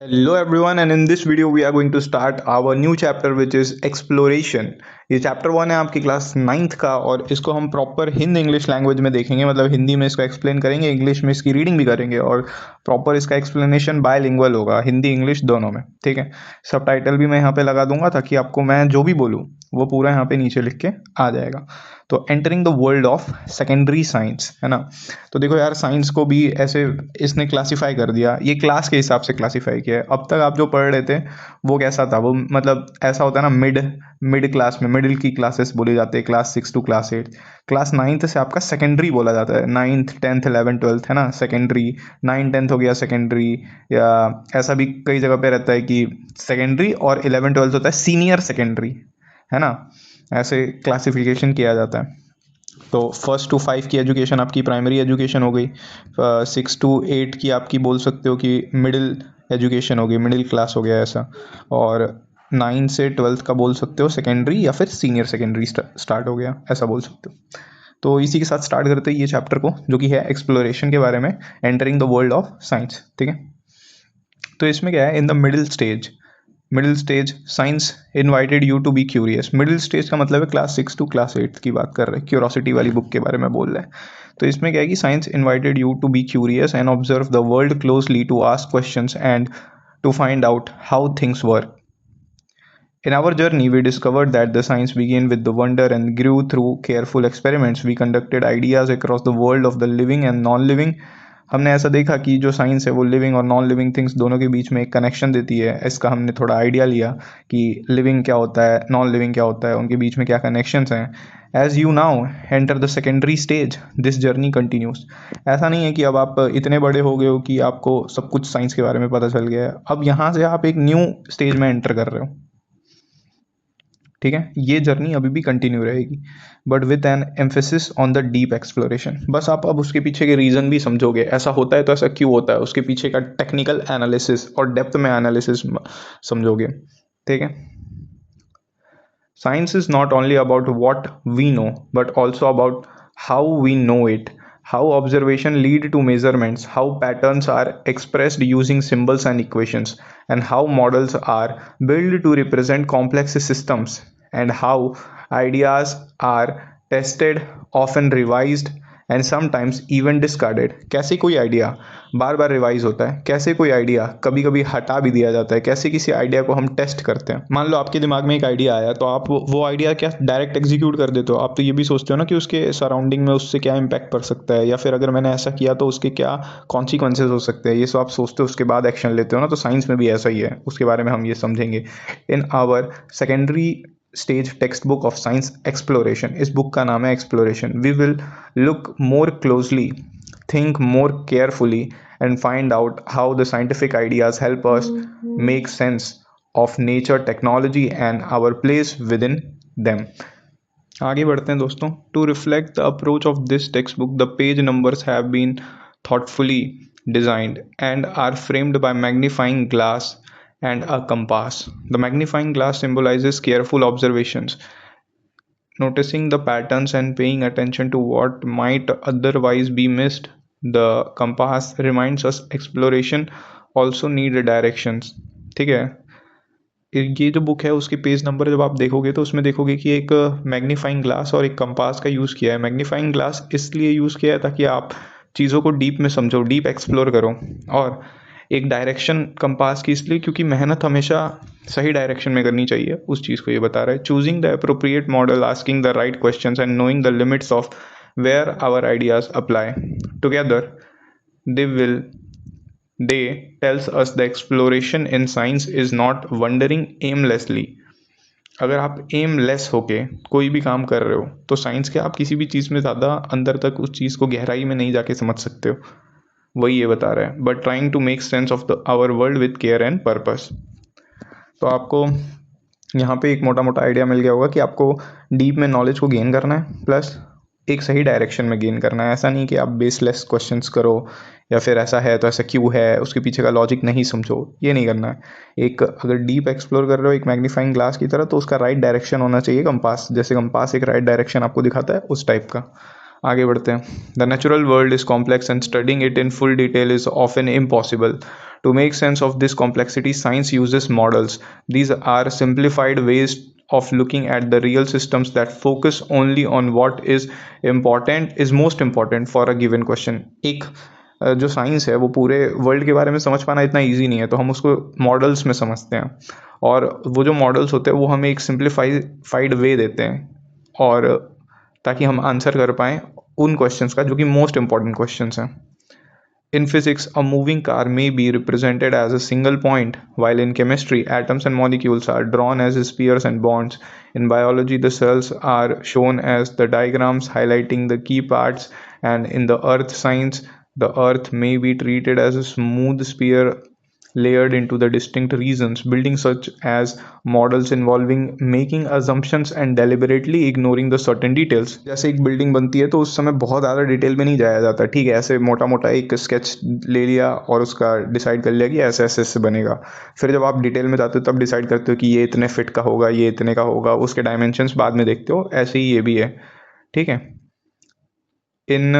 Hello everyone, and in this video we are going to start our new chapter which is exploration. ये chapter 1 है आपकी class 9th का और इसको हम प्रॉपर हिंदी इंग्लिश लैंग्वेज में देखेंगे। मतलब हिंदी में इसको एक्सप्लेन करेंगे, इंग्लिश में इसकी रीडिंग भी करेंगे और प्रॉपर इसका एक्सप्लेनेशन बायलिंगुअल होगा, हिंदी इंग्लिश दोनों में। ठीक है, सब टाइटल भी मैं यहाँ पे लगा दूंगा ताकि आपको मैं जो भी बोलूँ वो पूरा यहाँ पे नीचे लिख के आ जाएगा। तो entering the world of secondary science, है ना। तो देखो यार, साइंस को भी ऐसे इसने क्लासिफाई कर दिया, ये क्लास के हिसाब से क्लासिफाई किया है। अब तक आप जो पढ़ रहे थे वो कैसा था, वो मतलब ऐसा होता है ना, मिड क्लास में मिडिल की क्लासेस बोली जाती है, class 6 to class 8। Class 9th से आपका सेकेंडरी बोला जाता है, 9th 10th 11th 12th, है ना, सेकेंडरी। 9 10th हो गया सेकेंडरी, या ऐसा भी कई जगह पे रहता है कि सेकेंडरी और 11 12th होता है सीनियर सेकेंडरी, है ना। ऐसे क्लासिफिकेशन किया जाता है। तो 1st to 5 की एजुकेशन आपकी प्राइमरी एजुकेशन हो गई, 6 to 8 की आपकी बोल सकते हो कि मिडिल एजुकेशन हो गई, मिडिल क्लास हो गया ऐसा। और 9 से 12th का बोल सकते हो सेकेंडरी या फिर सीनियर सेकेंडरी स्टार्ट हो गया, ऐसा बोल सकते हो। तो इसी के साथ स्टार्ट करते हैं ये चैप्टर को, जो कि है एक्सप्लोरेशन के बारे में, entering the world of science. ठीक है, तो इसमें क्या है, in the middle stage science invited you to be curious. Middle stage का मतलब है क्लास 6 टू क्लास 8 की बात कर रहे हैं, क्यूरोसिटी वाली बुक के बारे में बोल रहे हैं। तो इसमें क्या है कि science invited you to be curious and observe the world closely, to ask questions and to find out how things work. In our journey, we discovered that the science began with the wonder and grew through careful experiments. We conducted ideas across the world of the living and non-living. हमने ऐसा देखा कि जो science है वो living और non living things दोनों के बीच में एक कनेक्शन देती है। इसका हमने थोड़ा आइडिया लिया कि लिविंग क्या होता है, नॉन लिविंग क्या होता है, उनके बीच में क्या कनेक्शंस हैं। As you now enter the secondary stage, this journey continues. ऐसा नहीं है कि अब आप इतने बड़े हो गए हो कि आपको सब कुछ साइंस के बारे में पता चल गया है। अब यहाँ से आप एक न्यू स्टेज में एंटर कर रहे हो। ठीक है, ये जर्नी अभी भी कंटिन्यू रहेगी, but with N emphasis on the deep exploration. बस आप अब उसके पीछे के रीज़न भी समझोगे, ऐसा होता है तो ऐसा क्यों होता है, उसके पीछे का टेक्निकल एनालिसिस और डेप्थ में एनालिसिस समझोगे। ठीक है, science is not only about what we know but also about how we know it, how observation lead to measurements, how patterns are expressed using symbols and equations, and how models are built to represent complex systems, and how ideas are tested, often revised, and sometimes even discarded. कैसे कोई idea बार बार revise होता है, कैसे कोई idea कभी कभी हटा भी दिया जाता है, कैसे किसी आइडिया को हम टेस्ट करते हैं। मान लो आपके दिमाग में एक आइडिया आया, तो आप वो आइडिया क्या डायरेक्ट एग्जीक्यूट कर देते हो? आप तो ये भी सोचते हो ना कि उसके सराउंडिंग में उससे क्या इम्पैक्ट पड़ सकता है, या फिर अगर मैंने ऐसा किया तो उसके क्या कॉन्सिक्वेंसेज हो सकते हैं। ये सब आप सोचते हो, उसके बाद एक्शन लेते हो ना। तो साइंस में भी ऐसा ही है, उसके बारे में हम ये समझेंगे in our secondary stage text book of science exploration. इस बुक का नाम है exploration. We will look more closely, think more carefully, and find out how the scientific ideas help us make sense of nature, technology, and our place within them. आगे बढ़ते हैं दोस्तों। To reflect the approach of this textbook, the page numbers have been thoughtfully designed and are framed by magnifying glass and a compass. The magnifying glass symbolizes careful observations, noticing the patterns and paying attention to what might otherwise be missed. The compass reminds us exploration also need directions. ठीक है, ये जो book है उसके page number जब आप देखोगे तो उसमें देखोगे कि एक मैग्नीफाइंग ग्लास और एक कंपास का यूज़ किया है। मैग्नीफाइंग ग्लास इसलिए यूज़ किया है ताकि आप चीज़ों को डीप में समझो, डीप एक्सप्लोर करो। और एक डायरेक्शन कंपास की इसलिए क्योंकि मेहनत हमेशा सही डायरेक्शन में करनी चाहिए, उस चीज़ को ये बता रहा है। Choosing the appropriate model, asking the right questions and knowing the limits of where our ideas apply together, they will they tells us the exploration in science is not wandering aimlessly. अगर आप aimless होके कोई भी काम कर रहे हो तो साइंस के आप किसी भी चीज़ में ज़्यादा अंदर तक उस चीज़ को गहराई में नहीं जाके समझ सकते हो, वही ये बता रहा है। But trying to make sense of the our world with care and purpose. तो आपको यहाँ पे एक मोटा मोटा आइडिया मिल गया होगा कि आपको डीप में नॉलेज को गेन करना है, प्लस एक सही डायरेक्शन में गेन करना है। ऐसा नहीं कि आप बेसलेस क्वेश्चंस करो, या फिर ऐसा है तो ऐसा क्यों है, उसके पीछे का लॉजिक नहीं समझो, ये नहीं करना है। एक अगर डीप एक्सप्लोर कर रहे हो एक मैग्नीफाइंग ग्लास की तरह, तो उसका राइट डायरेक्शन होना चाहिए कंपास। जैसे कंपास एक राइट डायरेक्शन आपको दिखाता है, उस टाइप का। आगे बढ़ते हैं. The natural world is complex and studying it in full detail is often impossible. To make sense of this complexity, science uses models. These are simplified ways of looking at the real systems that focus only on what is most important for a given question. एक जो science है वो पूरे world के बारे में समझ पाना इतना ईजी नहीं है, तो हम उसको मॉडल्स में समझते हैं, और वो जो मॉडल्स होते हैं वो हमें एक सिंप्लीफाइड वे देते हैं, और ताकि हम आंसर कर पाएँ उन क्वेश्चंस का जो कि मोस्ट इंपॉर्टेंट क्वेश्चंस हैं. In physics, a moving car may be represented as a single point, while in chemistry, atoms and molecules are drawn as spheres and bonds. In biology, the cells are shown as the diagrams highlighting the key parts, and in the earth science, the earth may be treated as a smooth sphere layered into the distinct regions, building such as models involving making assumptions and deliberately ignoring the certain details. जैसे एक building बनती है तो उस समय बहुत ज़्यादा detail में नहीं जाया जाता, ठीक है, ऐसे मोटा मोटा एक स्केच ले लिया और उसका डिसाइड कर लिया कि ऐसे ऐसे ऐसे बनेगा. फिर जब आप डिटेल में जाते हो तब डिसाइड करते हो कि ये इतने फिट का होगा, ये इतने का होगा, उसके डायमेंशंस बाद में देखते हो. ऐसे ही ये भी है, ठीक है. In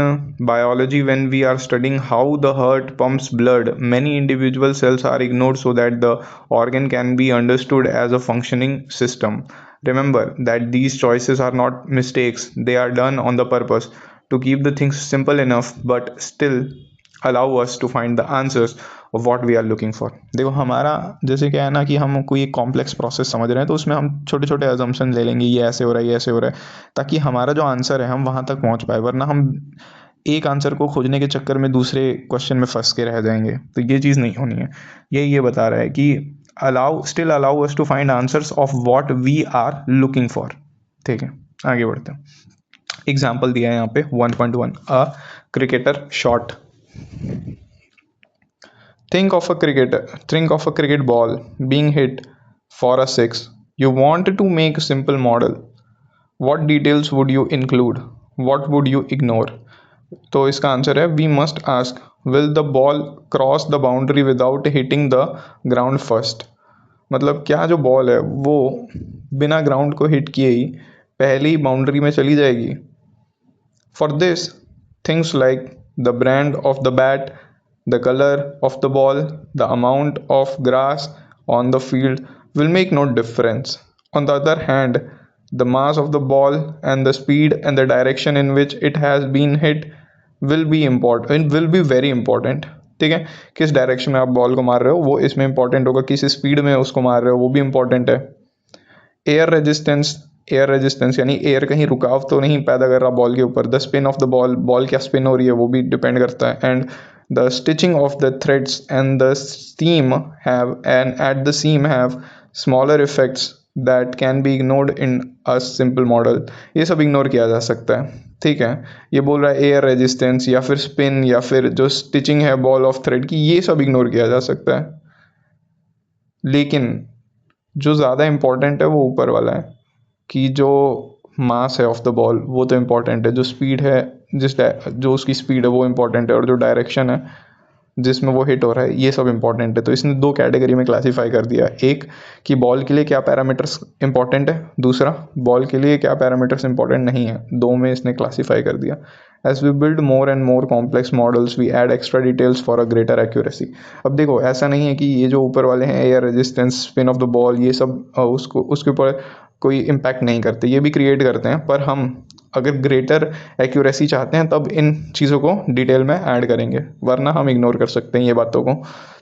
biology, when we are studying how the heart pumps blood, many individual cells are ignored so that the organ can be understood as a functioning system. Remember that these choices are not mistakes, they are done on the purpose to keep the things simple enough but still allow us to find the answers of what we are looking for. देखो हमारा जैसे क्या है ना कि हम कोई एक कॉम्प्लेक्स प्रोसेस समझ रहे हैं तो उसमें हम छोटे छोटे अजम्पशन ले लेंगे, ये ऐसे हो रहा है, ये ऐसे हो रहा है, ताकि हमारा जो आंसर है हम वहाँ तक पहुँच पाए, वरना हम एक आंसर को खोजने के चक्कर में दूसरे क्वेश्चन में फंस के रह जाएंगे. तो ये चीज़ नहीं होनी है. ये बता रहा है कि allow us to find answers of what we are looking for. ठीक है, आगे बढ़ते हैं. एग्जाम्पल दिया है यहाँ पे 1.1 a cricketer shot. Think of a cricket ball being hit for a six. You want to make a simple model. What details would you include? What would you ignore? तो इसका आंसर है we must ask, will the ball cross the boundary without hitting the ground first? मतलब क्या जो ball है वो बिना ground को हिट किए ही पहली बाउंड्री में चली जाएगी. For this, things like the brand of the bat, the color of the ball, the amount of grass on the field will make no difference. On the other hand, the mass of the ball and the speed and the direction in which it has been hit will be very important. ठीक है, किस direction में आप ball को मार रहे हो वो इसमें इंपॉर्टेंट होगा, किस स्पीड में उसको मार रहे हो वो भी इंपॉर्टेंट है. एयर रेजिस्टेंस यानी एयर कहीं रुकाव तो नहीं पैदा कर रहा बॉल के ऊपर. The spin of the ball क्या स्पिन हो रही है वो भी डिपेंड करता है. And the stitching of the threads and the seam have smaller effects that can be ignored in a simple model. ये सब इग्नोर किया जा सकता है, ठीक है. ये बोल रहा है एयर रेजिस्टेंस या फिर स्पिन या फिर जो स्टिचिंग है बॉल ऑफ थ्रेड की, ये सब इग्नोर किया जा सकता है. लेकिन जो ज़्यादा इम्पोर्टेंट है वो ऊपर वाला है कि जो मास है ऑफ द बॉल वो तो इम्पॉर्टेंट है, जो स्पीड है जो उसकी स्पीड है वो इम्पॉर्टेंट है, और जो डायरेक्शन है जिसमें वो हिट हो रहा है ये सब इंपॉर्टेंट है. तो इसने दो कैटेगरी में क्लासीफाई कर दिया. एक कि बॉल के लिए क्या पैरामीटर्स इंपॉर्टेंट है, दूसरा बॉल के लिए क्या पैरामीटर्स इंपॉर्टेंट नहीं है. दो में इसने क्लासीफाई कर दिया. As we build more and more complex models we add extra details for a greater accuracy. अब देखो ऐसा नहीं है कि ये जो ऊपर वाले हैं air resistance, spin of the ball, ये सब उसके ऊपर कोई इम्पैक्ट नहीं करते, ये भी क्रिएट करते हैं, पर हम अगर ग्रेटर एक्यूरेसी चाहते हैं तब इन चीज़ों को डिटेल में ऐड करेंगे, वरना हम इग्नोर कर सकते हैं ये बातों को.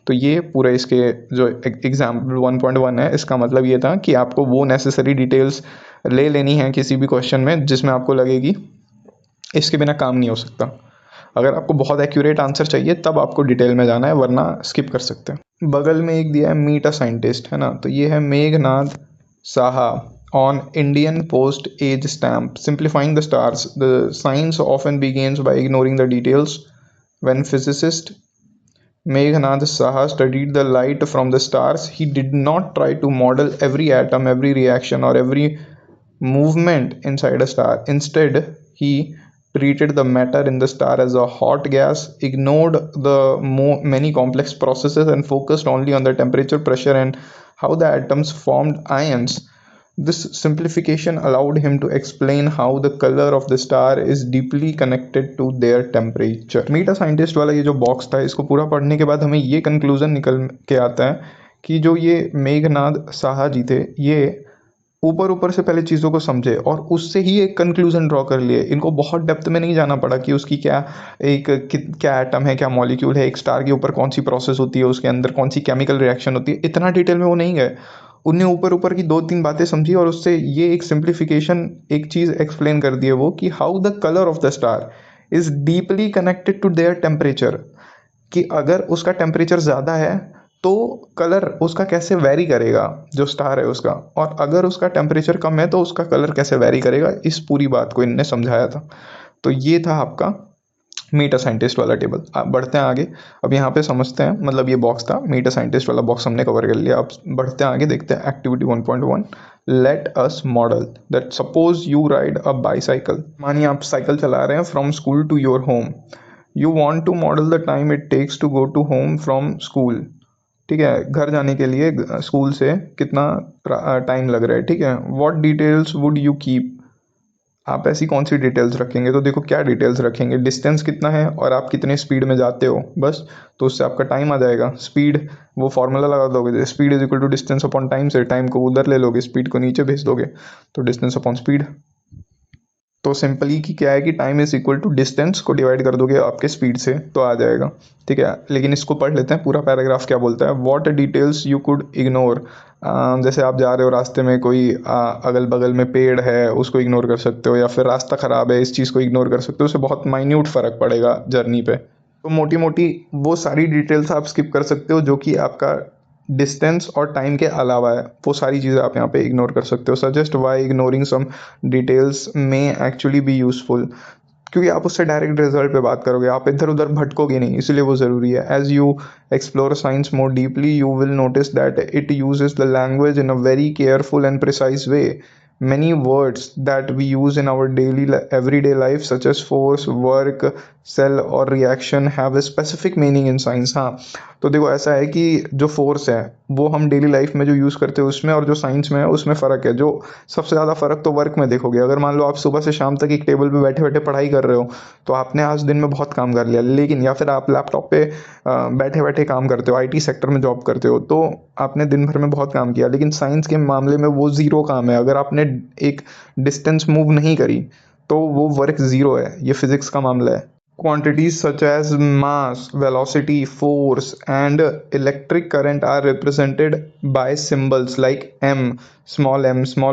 तो ये पूरा इसके जो एग्जाम्पल 1.1 है इसका मतलब ये था कि आपको वो नेसेसरी डिटेल्स ले लेनी है किसी भी क्वेश्चन में जिसमें आपको लगे कि इसके बिना काम नहीं हो सकता. अगर आपको बहुत एक्यूरेट आंसर चाहिए तब आपको डिटेल में जाना है, वरना स्किप कर सकते हैं. बगल में एक दिया है मीट अ साइंटिस्ट, है ना. तो ये है Meghnath Saha on Indian Post age stamp. Simplifying the stars. The science often begins by ignoring the details. When physicist Meghnad Saha studied the light from the stars, he did not try to model every atom, every reaction, or every movement inside a star. Instead, he treated the matter in the star as a hot gas, ignored the many complex processes, and focused only on the temperature, pressure, and how the atoms formed ions. This simplification allowed him to explain how the color of the star is deeply connected to their temperature. Meta scientist वाला ये जो box था, इसको पूरा पढ़ने के बाद हमें ये कंक्लूजन निकल के आता है कि जो ये मेघनाद साहा जी थे, ये ऊपर ऊपर से पहले चीज़ों को समझे और उससे ही एक कंक्लूजन ड्रॉ कर लिए। इनको बहुत डेप्थ में नहीं जाना पड़ा कि उसकी क्या क्या एटम है, क्या मॉलिक्यूल है, एक स्टार के ऊपर कौन सी प्रोसेस होती है, उसके अंदर कौन सी केमिकल रिएक्शन होती है, इतना डिटेल में वो नहीं गए। उनने ऊपर ऊपर की 2-3 बातें समझी और उससे ये एक सिंप्लीफिकेशन, एक चीज़ एक्सप्लेन कर दी है वो, कि how the colour of the star is deeply connected to their temperature, कि अगर उसका टेम्परेचर ज़्यादा है तो कलर उसका कैसे वेरी करेगा, जो स्टार है उसका, और अगर उसका टेम्परेचर कम है तो उसका कलर कैसे वेरी करेगा। इस पूरी बात को इनने समझाया था। तो ये था आपका मीटा साइंटिस्ट वाला टेबल। आप बढ़ते हैं आगे। अब यहाँ पे समझते हैं, मतलब ये बॉक्स था, मीटा साइंटिस्ट वाला बॉक्स हमने कवर कर लिया। अब बढ़ते हैं आगे, देखते हैं activity 1.1। Let us model that suppose you ride a bicycle. मानिए आप साइकिल चला रहे हैं from school to your home. You want to model the time it takes to go to home from school. ठीक है, घर जाने के लिए स्कूल से कितना टाइम लग रहा है। ठीक है, what details would you keep. आप ऐसी कौन सी डिटेल्स रखेंगे, तो देखो क्या डिटेल्स रखेंगे, डिस्टेंस कितना है और आप कितने स्पीड में जाते हो, बस। तो उससे आपका टाइम आ जाएगा। स्पीड, वो फॉर्मूला लगा दोगे, speed is equal to distance upon time, से टाइम को उधर ले लोगे, स्पीड को नीचे भेज दोगे, तो डिस्टेंस अपॉन स्पीड। तो सिंपली कि क्या है कि time is equal to distance को डिवाइड कर दोगे आपके स्पीड से, तो आ जाएगा। ठीक है, लेकिन इसको पढ़ लेते हैं पूरा पैराग्राफ क्या बोलता है। What details you could ignore. जैसे आप जा रहे हो, रास्ते में कोई अगल बगल में पेड़ है, उसको इग्नोर कर सकते हो, या फिर रास्ता ख़राब है, इस चीज़ को इग्नोर कर सकते हो। उससे बहुत माइन्यूट फ़र्क पड़ेगा जर्नी पे। तो मोटी मोटी वो सारी डिटेल्स आप स्किप कर सकते हो जो कि आपका डिस्टेंस और टाइम के अलावा है, वो सारी चीज़ें आप यहाँ पे इग्नोर कर सकते हो। Suggest why ignoring some details may actually be useful, क्योंकि आप उससे डायरेक्ट रिजल्ट पे बात करोगे, आप इधर उधर भटकोगे नहीं, इसलिए वो ज़रूरी है। As you explore science more deeply you will notice that it uses the language in a very careful and precise way. Many words that we use in our everyday life, such as force, work, cell or reaction, have a specific meaning in science। हाँ, तो देखो ऐसा है कि जो force है वो हम डेली लाइफ में जो यूज़ करते हैं उसमें, और जो साइंस में है उसमें फ़र्क है। जो सबसे ज़्यादा फ़र्क तो वर्क में देखोगे। अगर मान लो आप सुबह से शाम तक एक टेबल पे बैठे बैठे पढ़ाई कर रहे हो, तो आपने आज दिन में बहुत काम कर लिया, लेकिन या फिर आप लैपटॉप पे बैठे बैठे काम करते हो, आईटी सेक्टर में जॉब करते हो, तो आपने दिन भर में बहुत काम किया, लेकिन साइंस के मामले में वो ज़ीरो काम है। अगर आपने एक डिस्टेंस मूव नहीं करी तो वो वर्क ज़ीरो है। ये फिज़िक्स का मामला है। Quantities such as mass, velocity, force, and electric current are represented by symbols like m, small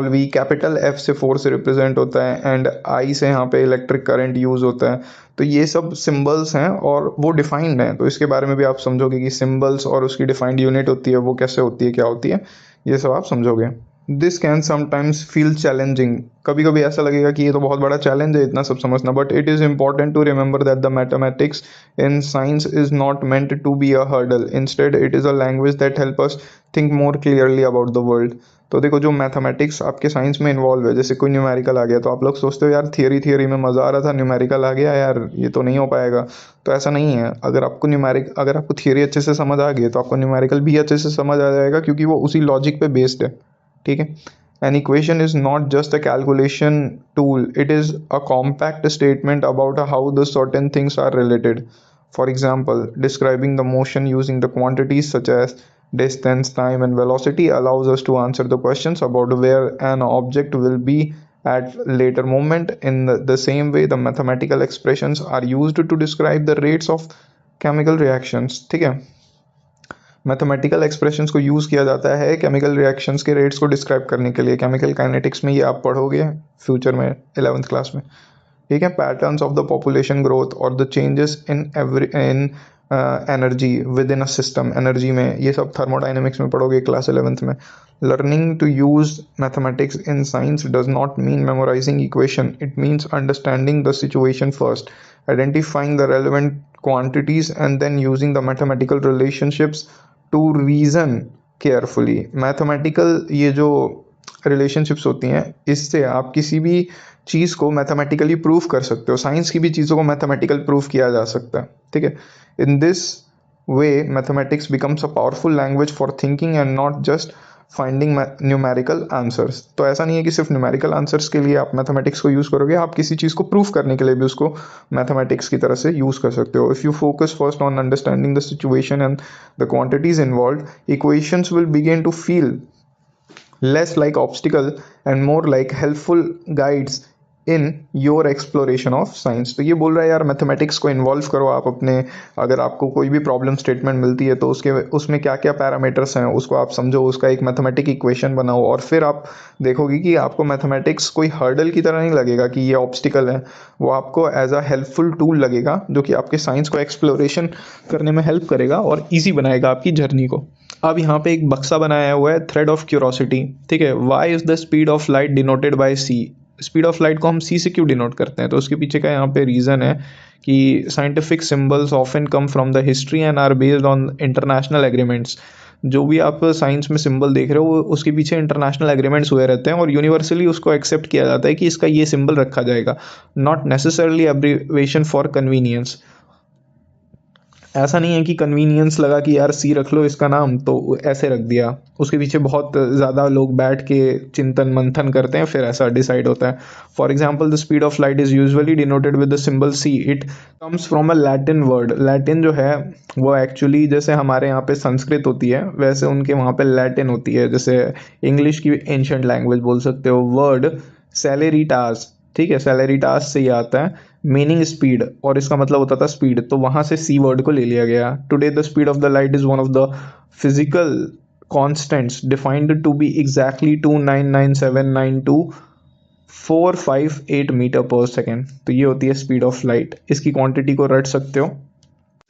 v, capital F से force represent होता है, and I से यहाँ पे electric current use होता है। तो ये सब symbols हैं और वो defined हैं, तो इसके बारे में भी आप समझोगे कि symbols और उसकी defined unit होती है, वो कैसे होती है, क्या होती है, ये सब आप समझोगे। This can sometimes feel challenging. कभी कभी ऐसा लगेगा कि ये तो बहुत बड़ा चैलेंज है इतना सब समझना, but it is important to remember that the mathematics in science is not meant to be a hurdle, instead it is a language that help us think more clearly about the world. तो देखो, जो mathematics आपके science में involve है, जैसे कोई numerical आ गया तो आप लोग सोचते हो यार थियरी में मज़ा आ रहा था, न्यूमेरिकल आ गया यार ये तो नहीं हो पाएगा। तो ऐसा नहीं है। अगर आपको थियरी अच्छे से समझ आ गई तो आपको न्यूमेरिकल भी अच्छे से समझ आ जाएगा, क्योंकि वो उसी लॉजिक पे बेस्ड है। ठीक है, an equation is not just a calculation tool, it is a compact statement about how the certain things are related. For example, describing the motion using the quantities such as distance, time and velocity allows us to answer the questions about where an object will be at later moment. In the same way, the mathematical expressions are used to describe the rates of chemical reactions। ठीक है, mathematical expressions को use किया जाता है chemical reactions के rates को describe करने के लिए। केमिकल काइनेटिक्स में ये आप पढ़ोगे फ्यूचर में 11th क्लास में। ठीक है, patterns of the population growth और the changes in energy within a system. Energy में ये सब थर्मोडाइनमिक्स में पढ़ोगे क्लास 11th में। Learning to use mathematics in science does not mean memorising equation, it means understanding the situation first, identifying the relevant quantities and then using the mathematical relationships to reason carefully. Mathematical ये जो relationships होती हैं, इससे आप किसी भी चीज़ को mathematically prove कर सकते हो। साइंस की भी चीज़ों को मैथमेटिकल प्रूव किया जा सकता है। ठीक है, in this way mathematics becomes a powerful language for thinking and not just finding numerical answers. तो ऐसा नहीं है कि सिर्फ न्यूमेरिकल आंसर्स के लिए आप मैथमेटिक्स को यूज़ करोगे, आप किसी चीज़ को प्रूफ करने के लिए भी उसको मैथमेटिक्स की तरह से यूज़ कर सकते हो। If you focus first on understanding the situation and the quantities involve, equations will begin to feel less like obstacle and more like helpful guides in your exploration of science. तो ये बोल रहा है यार mathematics को involve करो आप अपने, अगर आपको कोई भी प्रॉब्लम स्टेटमेंट मिलती है तो उसमें क्या क्या पैरामीटर्स हैं उसको आप समझो, उसका एक मैथमेटिक इक्वेशन बनाओ, और फिर आप देखोगे कि आपको मैथमेटिक्स कोई हर्डल की तरह नहीं लगेगा कि ये ऑब्स्टिकल है, वो आपको एज अ हेल्पफुल टूल लगेगा जो कि आपके साइंस को एक्सप्लोरेशन करने में हेल्प करेगा और ईजी बनाएगा आपकी जर्नी को। अब यहाँ पे एक बक्सा बनाया हुआ है, थ्रेड ऑफ क्यूरोसिटी, ठीक है। Why is the speed of light denoted by C? Speed of light को हम सी से क्यों डिनोट करते हैं? तो उसके पीछे का यहाँ पे रीज़न है कि scientific symbols often come from the history and are based on international agreements. जो भी आप साइंस में सिंबल देख रहे हो उसके पीछे इंटरनेशनल एग्रीमेंट्स हुए रहते हैं और यूनिवर्सली उसको एक्सेप्ट किया जाता है कि इसका ये सिंबल रखा जाएगा, not necessarily abbreviation for convenience. ऐसा नहीं है कि कन्वीनियंस लगा कि यार सी रख लो इसका नाम तो ऐसे रख दिया, उसके पीछे बहुत ज़्यादा लोग बैठ के चिंतन मंथन करते हैं फिर ऐसा डिसाइड होता है। For example the speed of light is usually denoted with the symbol C. It comes from a Latin word. Latin जो है वो एक्चुअली जैसे हमारे यहाँ पे संस्कृत होती है वैसे उनके वहाँ पे लैटिन होती है, जैसे इंग्लिश की एंशंट लैंग्वेज बोल सकते हो। वर्ड सैलरीटास, ठीक है, सैलरीटास से ही आता है, मीनिंग स्पीड, और इसका मतलब होता था स्पीड, तो वहां से सी वर्ड को ले लिया गया। Today the speed of the light is one of the physical constants defined to be exactly 299792458 metre per second. तो ये होती है स्पीड ऑफ लाइट, इसकी क्वांटिटी को रट सकते हो।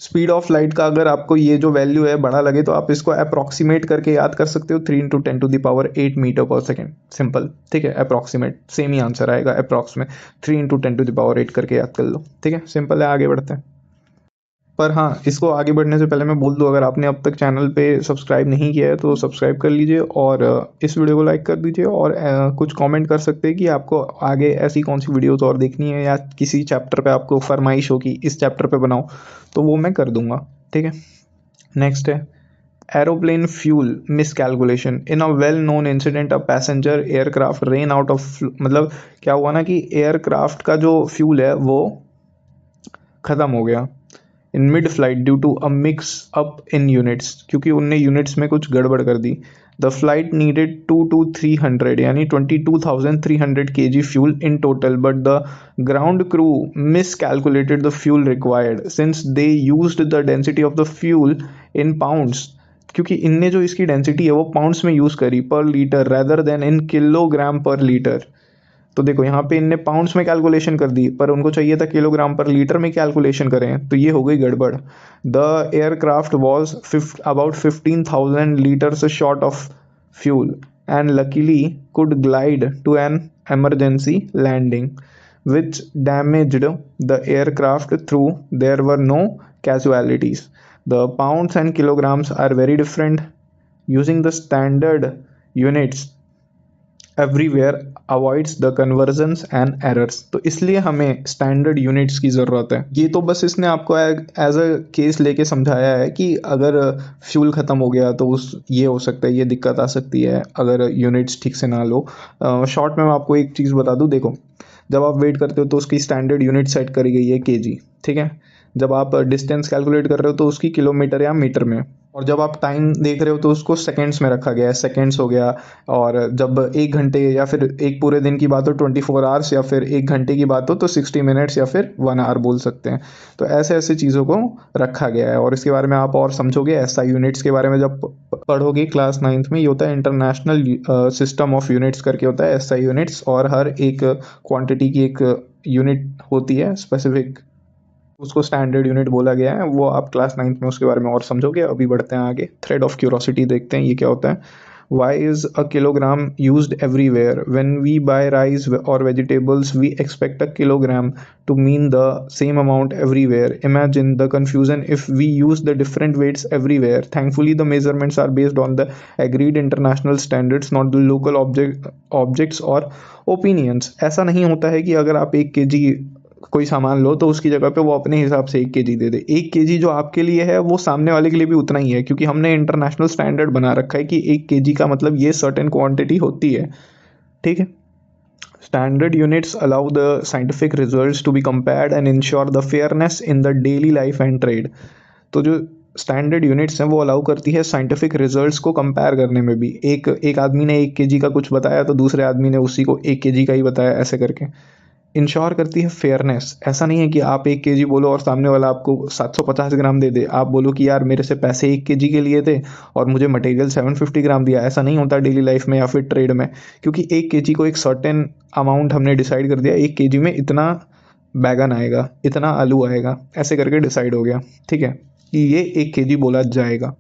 स्पीड ऑफ लाइट का अगर आपको ये जो वैल्यू है बड़ा लगे तो आप इसको अप्रॉक्सीमेट करके याद कर सकते हो, 3 × 10⁸ मीटर पर सेकेंड। सिंपल, ठीक है, अप्रॉक्सीमेट सेम ही आंसर आएगा, अप्रॉक्स में 3 × 10⁸ करके याद कर लो, ठीक है, सिंपल है। आगे बढ़ते हैं। पर हाँ, इसको आगे बढ़ने से पहले मैं बोल दूँ, अगर आपने अब तक चैनल पे सब्सक्राइब नहीं किया है तो सब्सक्राइब कर लीजिए और इस वीडियो को लाइक कर दीजिए और कुछ कमेंट कर सकते हैं कि आपको आगे ऐसी कौन सी वीडियोस और देखनी है या किसी चैप्टर पे आपको फरमाइश हो कि इस चैप्टर पे बनाओ, तो वो मैं कर दूंगा, ठीक है। नेक्स्ट है aeroplane fuel miscalculation. In a well known incident a passenger aircraft rain out of, मतलब क्या हुआ ना कि एयरक्राफ्ट का जो फ्यूल है वो ख़त्म हो गया in mid flight due to a mix up in units, क्योंकि उनने यूनिट्स में कुछ गड़बड़ कर दी। द फ्लाइट नीडेड 2 to 300 यानी 22,300 kg fuel in total, but the ground crew miscalculated the fuel required since they used the density of the fuel in pounds, क्योंकि इनने जो इसकी डेंसिटी है वो पाउंड्स में यूज़ करी पर litre rather then in kilogram पर लीटर। तो देखो यहाँ पे इनने पाउंड्स में कैलकुलेशन कर दी पर उनको चाहिए था किलोग्राम पर लीटर में कैलकुलेशन करें, तो ये हो गई गड़बड़। The aircraft was about 15,000 litres short of fuel and luckily could glide to an emergency landing which damaged the aircraft through there were no casualties. The pounds and kilograms are very different. Using the standard units everywhere avoids the convergence and errors. तो इसलिए हमें standard units की ज़रूरत है। ये तो बस इसने आपको एज अ केस लेके समझाया है कि अगर फ्यूल ख़त्म हो गया तो उस ये हो सकता है, ये दिक्कत आ सकती है अगर यूनिट्स ठीक से ना लो। शॉर्ट में मैं आपको एक चीज़ बता दूँ, देखो जब आप वेट करते हो तो उसकी स्टैंडर्ड यूनिट सेट करी गई है केजी, ठीक है। जब आप डिस्टेंस कैलकुलेट कर रहे हो तो उसकी किलोमीटर या मीटर में, और जब आप टाइम देख रहे हो तो उसको सेकेंड्स में रखा गया है, सेकेंड्स हो गया। और जब 1 घंटे या फिर एक पूरे दिन की बात हो 24 आवर्स, या फिर 1 घंटे की बात हो तो 60 मिनट्स या फिर 1 आवर बोल सकते हैं। तो ऐसे ऐसे चीज़ों को रखा गया है और इसके बारे में आप और समझोगे। एसआई यूनिट्स के बारे में जब पढ़ोगे क्लास 9th में, ये होता है इंटरनेशनल सिस्टम ऑफ यूनिट्स करके होता है एसआई यूनिट्स, और हर एक क्वांटिटी की एक यूनिट होती है स्पेसिफिक, उसको स्टैंडर्ड यूनिट बोला गया है। वो आप क्लास 9th में उसके बारे में और समझोगे। अभी बढ़ते हैं आगे, थ्रेड ऑफ क्यूरोसिटी देखते हैं ये क्या होता है। Why is a kilogram used everywhere? When we buy rice or vegetables, we expect a kilogram to mean the same amount everywhere. Imagine the confusion if we use the different weights everywhere. Thankfully, the measurements are based on the agreed international standards, not the local objects or opinions. ऐसा नहीं होता है कि अगर आप 1 kg कोई सामान लो तो उसकी जगह पे वो अपने हिसाब से 1 kg दे दे। 1 kg जो आपके लिए है वो सामने वाले के लिए भी उतना ही है, क्योंकि हमने इंटरनेशनल स्टैंडर्ड बना रखा है कि 1 kg का मतलब ये सर्टेन क्वांटिटी होती है। ठीक है। Standard units allow the scientific results to be compared and ensure the fairness in the daily life and trade. तो जो स्टैंडर्ड यूनिट्स हैं वो अलाउ करती है साइंटिफिक रिजल्ट्स को कंपेयर करने में भी। एक एक आदमी ने 1 kg का कुछ बताया तो दूसरे आदमी ने उसी को 1 kg का ही बताया, ऐसे करके इंश्योर करती है फेयरनेस। ऐसा नहीं है कि आप 1 kg बोलो और सामने वाला आपको 750 ग्राम दे दे, आप बोलो कि यार मेरे से पैसे 1 kg के लिए थे और मुझे मटेरियल 750 ग्राम दिया। ऐसा नहीं होता डेली लाइफ में या फिर ट्रेड में, क्योंकि 1 kg को एक सर्टेन अमाउंट हमने डिसाइड कर दिया, 1 kg में इतना बैगन आएगा, इतना आलू आएगा, ऐसे करके डिसाइड हो गया। ठीक है, कि ये 1 kg बोला जाएगा,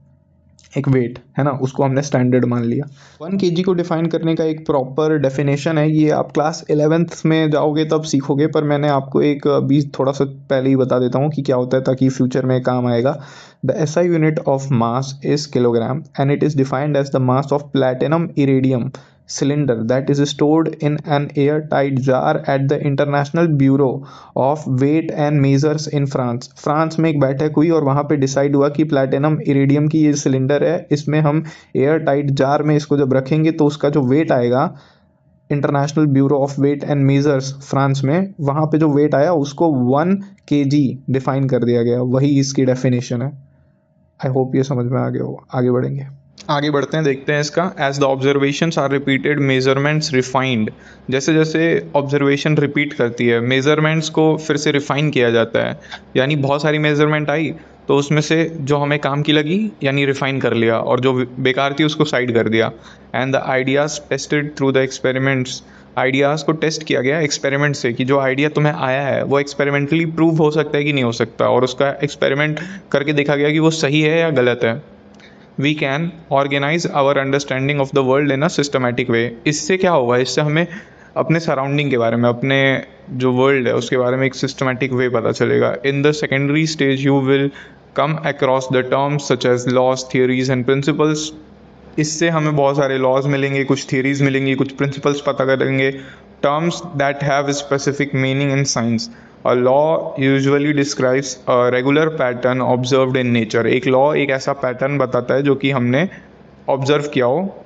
एक वेट है ना, उसको हमने स्टैंडर्ड मान लिया। 1 kg को डिफाइन करने का एक प्रॉपर डेफिनेशन है, ये आप क्लास 11th में जाओगे तब सीखोगे, पर मैंने आपको एक अभी थोड़ा सा पहले ही बता देता हूँ कि क्या होता है, ताकि फ्यूचर में काम आएगा। The SI unit of mass is kilogram and it is defined as the mass of platinum iridium cylinder that is stored in an airtight jar at the International Bureau of Weight and Measures in France। France में एक बैठक हुई और वहाँ पे decide हुआ कि platinum इरेडियम की ये सिलेंडर है, इसमें हम एयर टाइट जार में इसको जब रखेंगे तो उसका जो वेट आएगा, international bureau of weight and measures France में, वहाँ पे जो वेट आया उसको 1 kg डिफाइन कर दिया गया, वही इसकी डेफिनेशन है। आई होप ये समझ में आ गया हो। आगे बढ़ेंगे, आगे बढ़ते हैं, देखते हैं इसका। As the observations are repeated measurements refined. जैसे जैसे ऑब्जर्वेशन रिपीट करती है, मेजरमेंट्स को फिर से रिफाइन किया जाता है। यानी बहुत सारी मेजरमेंट आई तो उसमें से जो हमें काम की लगी यानी रिफाइन कर लिया, और जो बेकार थी उसको साइड कर दिया। And the ideas tested through the experiments. Ideas को टेस्ट किया गया एक्सपेरिमेंट से, कि जो आइडिया तुम्हें आया है वो एक्सपेरिमेंटली प्रूव हो सकता है कि नहीं हो सकता, और उसका एक्सपेरिमेंट करके देखा गया कि वो सही है या गलत है। We can organise our understanding of the world in a systematic way. इससे क्या होगा, इससे हमें अपने सराउंडिंग के बारे में, अपने जो वर्ल्ड है उसके बारे में एक सिस्टमैटिक वे पता चलेगा। In the secondary stage you will come across the terms such as laws, theories and principles. इससे हमें बहुत सारे लॉज मिलेंगे, कुछ थियरीज मिलेंगी, कुछ प्रिंसिपल्स पता करेंगे। Terms that have specific meaning in science. A law usually describes a regular pattern observed in nature. एक लॉ एक ऐसा पैटर्न बताता है जो कि हमने ऑब्जर्व किया हो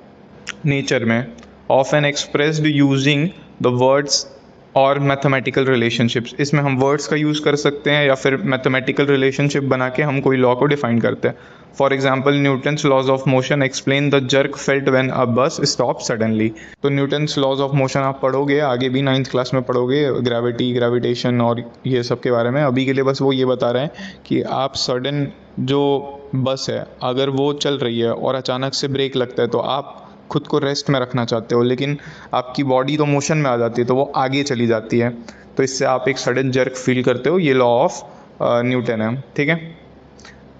नेचर में। Often expressed using the words और मैथमेटिकल रिलेशनशिप्स। इसमें हम वर्ड्स का यूज़ कर सकते हैं या फिर मैथमेटिकल रिलेशनशिप बना के हम कोई लॉ को डिफाइन करते हैं। For example, Newton's laws of motion explain the jerk felt when a bus stop suddenly. तो न्यूटन्स लॉज ऑफ मोशन आप पढ़ोगे आगे भी, 9th क्लास में पढ़ोगे, ग्रेविटी, ग्रेविटेशन और ये सब के बारे में। अभी के लिए बस वो ये बता रहे हैं कि आप सडन जो बस है अगर वो चल रही है और अचानक से ब्रेक लगता है तो आप खुद को रेस्ट में रखना चाहते हो, लेकिन आपकी बॉडी तो मोशन में आ जाती है तो वो आगे चली जाती है, तो इससे आप एक सडन जर्क फील करते हो। ये लॉ ऑफ न्यूटन है। ठीक है।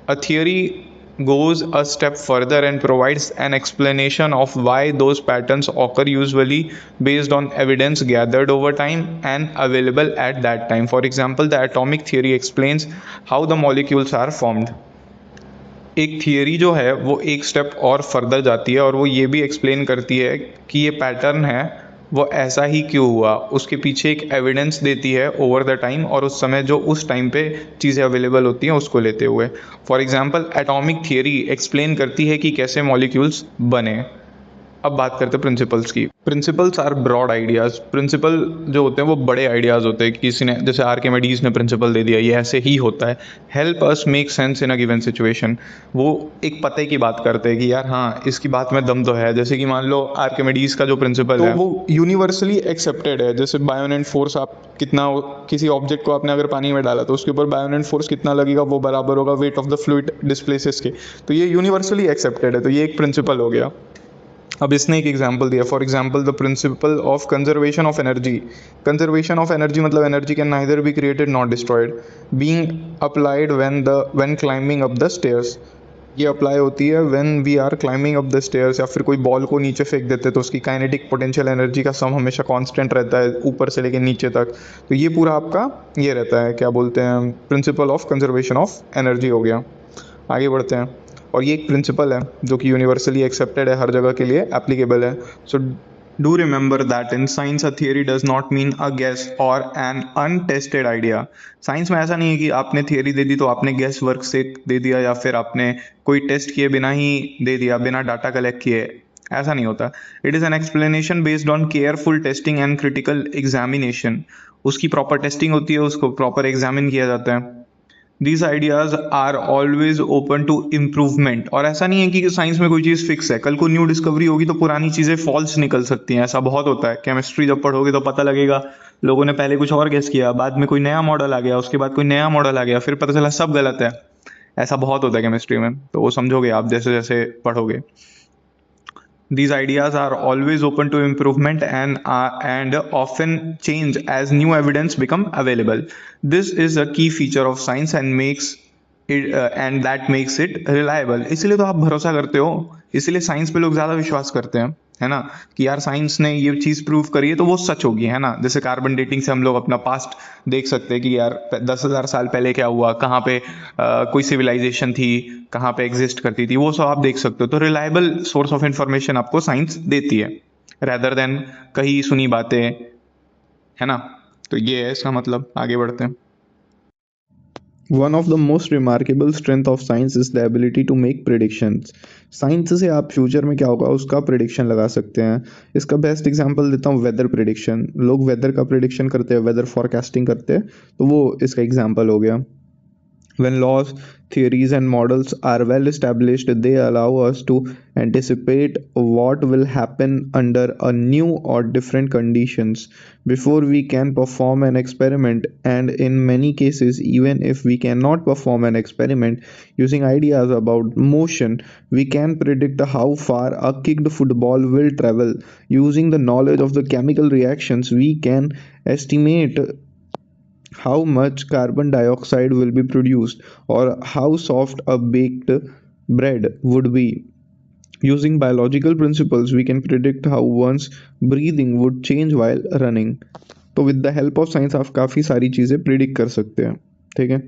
A theory goes a step further and provides an explanation of why those patterns occur, usually based on evidence gathered over time and available at that time. For example, the atomic theory explains how the molecules are formed। एक theory जो है वो एक step और further जाती है और वो ये भी एक्सप्लेन करती है कि ये पैटर्न है वो ऐसा ही क्यों हुआ, उसके पीछे एक एविडेंस देती है ओवर द टाइम, और उस समय जो उस टाइम पे चीज़ें अवेलेबल होती हैं उसको लेते हुए। For example, atomic theory explain करती है कि कैसे मॉलिक्यूल्स बने। अब बात करते हैं प्रिंसिपल्स की। Principles are broad ideas. Principle जो होते हैं वो बड़े आइडियाज़ होते हैं। किसी ने, जैसे आर्किमिडीज़ ने प्रिंसिपल दे दिया ये ऐसे ही होता है, help us make sense in a given situation. वो एक पते की बात करते हैं कि यार हाँ इसकी बात में दम तो है। जैसे कि मान लो आर्किमिडीज़ का जो प्रिंसिपल तो है वो यूनिवर्सली एक्सेप्टेड है। जैसे बायोनेंट फोर्स, आप कितना, किसी ऑब्जेक्ट को आपने अगर पानी में डाला तो उसके ऊपर बायोनेंट फोर्स कितना लगेगा वो बराबर होगा weight of the fluid displaces के। तो ये यूनिवर्सली एक्सेप्टेड है, तो ये एक प्रिंसिपल हो गया। अब इसने एक एग्जांपल दिया, for example the principle of conservation of energy. Conservation of energy मतलब energy can neither be created not destroyed, being applied when climbing up the stairs. ये अप्लाई होती है when we are climbing up the stairs, या फिर कोई ball को नीचे फेंक देते तो उसकी काइनेटिक पोटेंशियल एनर्जी का सम हमेशा कांस्टेंट रहता है ऊपर से लेकर नीचे तक। तो ये पूरा आपका ये रहता है, क्या बोलते हैं, principal of conservation of energy हो गया। आगे बढ़ते हैं। और ये एक प्रिंसिपल है जो कि यूनिवर्सली एक्सेप्टेड है, हर जगह के लिए एप्लीकेबल है। सो Do remember that in science, a theory does not mean a guess or an untested idea. Science में ऐसा नहीं है कि आपने थियरी दे दी तो आपने गेस वर्क से दे दिया या फिर आपने कोई टेस्ट किए बिना ही दे दिया, बिना डाटा कलेक्ट किए। ऐसा नहीं होता। It is an explanation based on careful testing and critical examination. उसकी प्रॉपर टेस्टिंग होती है, उसको प्रॉपर एग्जामिन किया जाता है। These ideas are always open to improvement. और ऐसा नहीं है कि साइंस में कोई चीज़ फिक्स है, कल को न्यू डिस्कवरी होगी तो पुरानी चीज़ें फॉल्स निकल सकती हैं। ऐसा बहुत होता है। केमिस्ट्री जब पढ़ोगे तो पता लगेगा लोगों ने पहले कुछ और गेस किया, बाद में कोई नया मॉडल आ गया, उसके बाद कोई नया मॉडल आ गया, फिर पता चला सब गलत है। ऐसा बहुत होता है केमिस्ट्री में, तो वो समझोगे आप जैसे जैसे पढ़ोगे। These ideas are always open to improvement and often change as new evidence become available. This is a key feature of science and makes it and that makes it reliable. इसीलिए तो आप भरोसा करते हो, इसीलिए साइंस पे लोग ज़्यादा विश्वास करते हैं, है ना, कि यार साइंस ने ये चीज़ प्रूव करी है तो वो सच होगी, है ना। जैसे कार्बन डेटिंग से हम लोग अपना पास्ट देख सकते हैं कि यार 10,000 साल पहले क्या हुआ, कहाँ पे कोई सिविलाइजेशन थी, कहाँ पे एग्जिस्ट करती थी, वो सब आप देख सकते हो। तो रिलायबल सोर्स ऑफ इंफॉर्मेशन आपको साइंस देती है, रेदर देन कहीं सुनी बातें, है ना। तो ये है इसका मतलब। आगे बढ़ते हैं। One of the most remarkable strength of science is the ability to make predictions. Science से आप फ्यूचर में क्या होगा उसका प्रिडिक्शन लगा सकते हैं। इसका बेस्ट एग्जांपल देता हूँ, वेदर प्रिडिक्शन। लोग वेदर का प्रिडिक्शन करते हैं, वेदर फॉरकास्टिंग करते हैं, तो वो इसका एग्जांपल हो गया। When laws, theories, and models are well established, they allow us to anticipate what will happen under a new or different conditions before we can perform an experiment. And in many cases, even if we cannot perform an experiment using ideas about motion, we can predict how far a kicked football will travel. Using the knowledge of the chemical reactions, we can estimate how much carbon dioxide will be produced or how soft a baked bread would be. Using biological principles, we can predict how one's breathing would change while running. तो with the help of science आप काफ़ी सारी चीज़ें predict कर सकते हैं। ठीक है,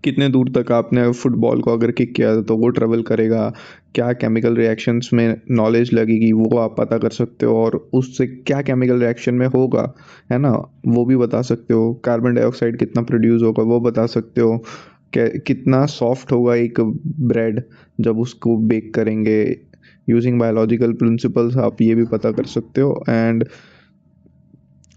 कितने दूर तक आपने फुटबॉल को अगर किक किया तो वो ट्रेवल करेगा, क्या केमिकल रिएक्शंस में नॉलेज लगेगी वो आप पता कर सकते हो, और उससे क्या केमिकल रिएक्शन में होगा, है ना, वो भी बता सकते हो। कार्बन डाइऑक्साइड कितना प्रोड्यूस होगा वो बता सकते हो। कितना सॉफ्ट होगा एक ब्रेड जब उसको बेक करेंगे। यूजिंग बायोलॉजिकल प्रिंसिपल्स आप ये भी पता कर सकते हो। एंड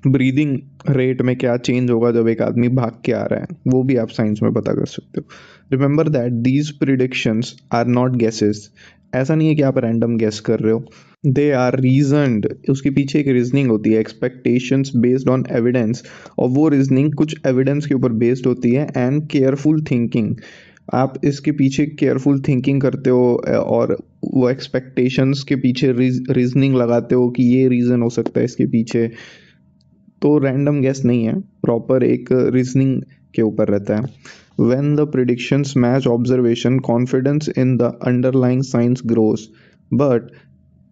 ब्रीदिंग रेट में क्या चेंज होगा जब एक आदमी भाग के आ रहा है, वो भी आप साइंस में पता कर सकते हो। Remember that these predictions are not guesses. ऐसा नहीं है कि आप रैंडम गेस कर रहे हो, दे आर रीजनड। उसके पीछे एक रीजनिंग होती है, एक्सपेक्टेशंस बेस्ड ऑन एविडेंस, और वो रीजनिंग कुछ एविडेंस के ऊपर बेस्ड होती है। एंड केयरफुल थिंकिंग, आप इसके पीछे केयरफुल थिंकिंग करते हो और वो एक्सपेक्टेशंस के पीछे रीजनिंग लगाते हो कि ये रीज़न हो सकता है इसके पीछे। तो रैंडम गेस नहीं है, प्रॉपर एक रीजनिंग के ऊपर रहता है। When the predictions match observation, confidence in the underlying science grows. But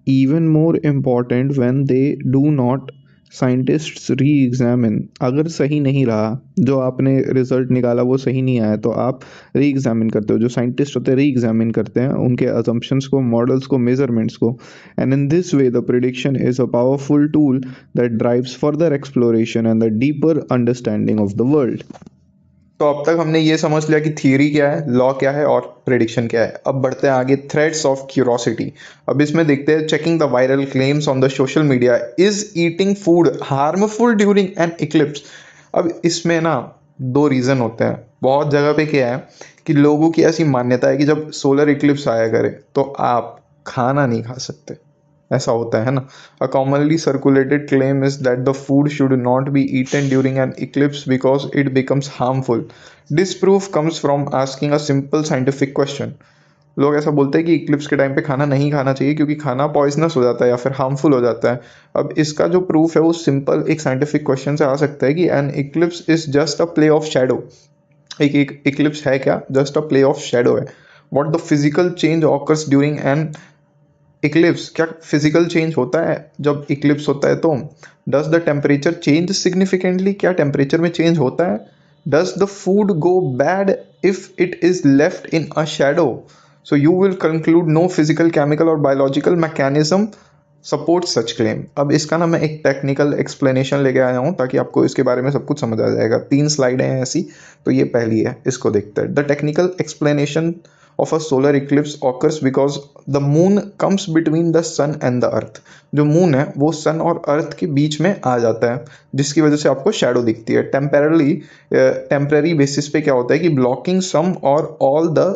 even more important, when they do not, scientists री एग्जामिन। अगर सही नहीं रहा, जो आपने रिजल्ट निकाला वो सही नहीं आया, तो आप री एग्जामिन करते हो। जो साइंटिस्ट होते हैं री एग्जामिन करते हैं उनके असम्पशंस को, मॉडल्स को, मेजरमेंट्स को। And in this way the prediction is a powerful tool that drives further exploration and the deeper understanding of the world. तो अब तक हमने ये समझ लिया कि थियरी क्या है, लॉ क्या है और प्रेडिक्शन क्या है। अब बढ़ते हैं आगे, थ्रेड्स ऑफ क्यूरोसिटी। अब इसमें देखते हैं, checking the viral claims on the social media, is eating food harmful during an Eclipse. अब इसमें ना दो रीज़न होते हैं। बहुत जगह पे क्या है कि लोगों की ऐसी मान्यता है कि जब सोलर इक्लिप्स आया करे तो आप खाना नहीं खा सकते। ऐसा होता है ना। A commonly circulated claim is that the food should not be eaten during an eclipse because it becomes harmful. This proof comes from asking a simple scientific question. लोग ऐसा बोलते हैं कि इक्लिप्स के टाइम पे खाना नहीं खाना चाहिए क्योंकि खाना पॉइजनस हो जाता है या फिर हार्मफुल हो जाता है। अब इसका जो प्रूफ है वो सिंपल एक साइंटिफिक क्वेश्चन से आ सकता है कि an eclipse is just a play of shadow. एक इक्लिप्स है क्या? Just a play of shadow है। What the physical change occurs during an eclipse, क्या फिजिकल चेंज होता है जब इक्लिप्स होता है? तो does the temperature change significantly, क्या टेम्परेचर में चेंज होता है? Does the food go bad if it is left in a shadow? So you will conclude no physical, chemical और बायोलॉजिकल मैकेनिज्म सपोर्ट सच क्लेम। अब इसका ना मैं एक टेक्निकल एक्सप्लेनेशन लेके आया हूँ ताकि आपको इसके बारे में सब कुछ समझ आ जाएगा। 3 स्लाइडें हैं ऐसी, तो ये पहली है, इसको देखते हैं। The technical explanation of a solar eclipse occurs because the moon comes between the sun and the earth. जो मून है वो सन और अर्थ के बीच में आ जाता है, जिसकी वजह से आपको शैडो दिखती है। टेम्पररी बेसिस पे क्या होता है कि ब्लॉकिंग सम और ऑल द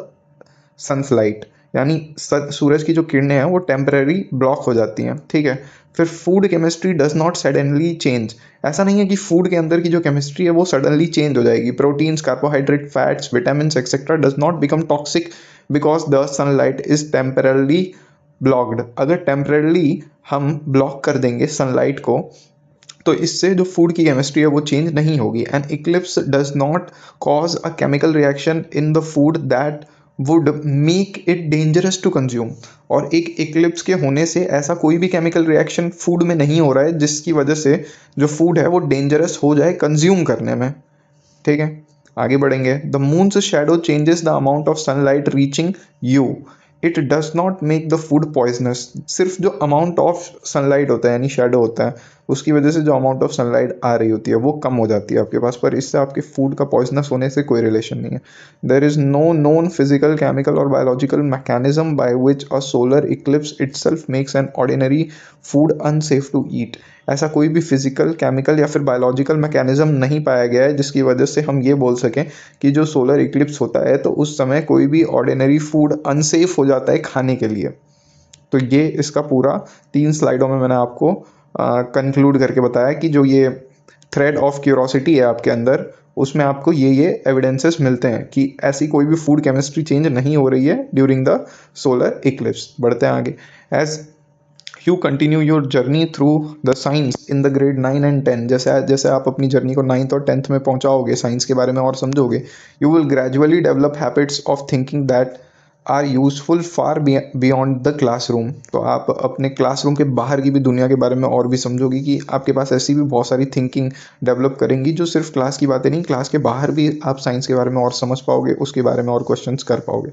सनलाइट, यानी सूरज की जो किरणें हैं वो टेम्पररी ब्लॉक हो जाती हैं, ठीक है। फिर food chemistry does not suddenly change. ऐसा नहीं है कि फूड के अंदर की जो केमिस्ट्री है वो सडनली चेंज हो जाएगी। Proteins, carbohydrate, fats, vitamin etcetera does not become toxic because the sunlight is temporarily blocked. अगर टेम्परली हम ब्लॉक कर देंगे सनलाइट को तो इससे जो फूड की केमिस्ट्री है वो चेंज नहीं होगी। An eclipse does not cause a chemical reaction in the food that would make it dangerous to consume. और एक इक्लिप्स के होने से ऐसा कोई भी केमिकल रिएक्शन फूड में नहीं हो रहा है जिसकी वजह से जो फूड है वो डेंजरस हो जाए कंज्यूम करने में, ठीक है। आगे बढ़ेंगे। The moons shadow changes the amount of sunlight reaching you, it does not make the food poisonous. सिर्फ जो अमाउंट ऑफ सनलाइट होता है यानी शैडो होता है, उसकी वजह से जो अमाउंट ऑफ सनलाइट आ रही होती है वो कम हो जाती है आपके पास, पर इससे आपके फूड का पॉइजनस होने से कोई रिलेशन नहीं है। There is no known physical, chemical और biological mechanism by which a solar eclipse itself makes an ordinary food unsafe to eat. ऐसा कोई भी फिजिकल, केमिकल या फिर बायोलॉजिकल मैकेनिज्म नहीं पाया गया है जिसकी वजह से हम ये बोल सकें कि जो सोलर इक्लिप्स होता है तो उस समय कोई भी ऑर्डिनरी फूड अनसेफ हो जाता है खाने के लिए। तो ये इसका पूरा 3 स्लाइडों में मैंने आपको कंक्लूड करके बताया कि जो ये थ्रेड ऑफ क्यूरोसिटी है आपके अंदर, उसमें आपको ये एविडेंसेस मिलते हैं कि ऐसी कोई भी फूड केमिस्ट्री चेंज नहीं हो रही है ड्यूरिंग द सोलर इक्लिप्स। बढ़ते हैं आगे। As you continue your journey through the science in the grade 9 and 10, जैसे जैसे आप अपनी जर्नी को 9th और 10th में पहुंचाओगे, साइंस के बारे में और समझोगे, you will gradually develop habits of thinking that are useful far beyond the classroom. तो आप अपने क्लासरूम के बाहर की भी दुनिया के बारे में और भी समझोगे कि आपके पास ऐसी भी बहुत सारी थिंकिंग डेवलप करेंगी जो सिर्फ क्लास की बातें नहीं, क्लास के बाहर भी आप साइंस के बारे में और समझ पाओगे, उसके बारे में और क्वेश्चंस कर पाओगे।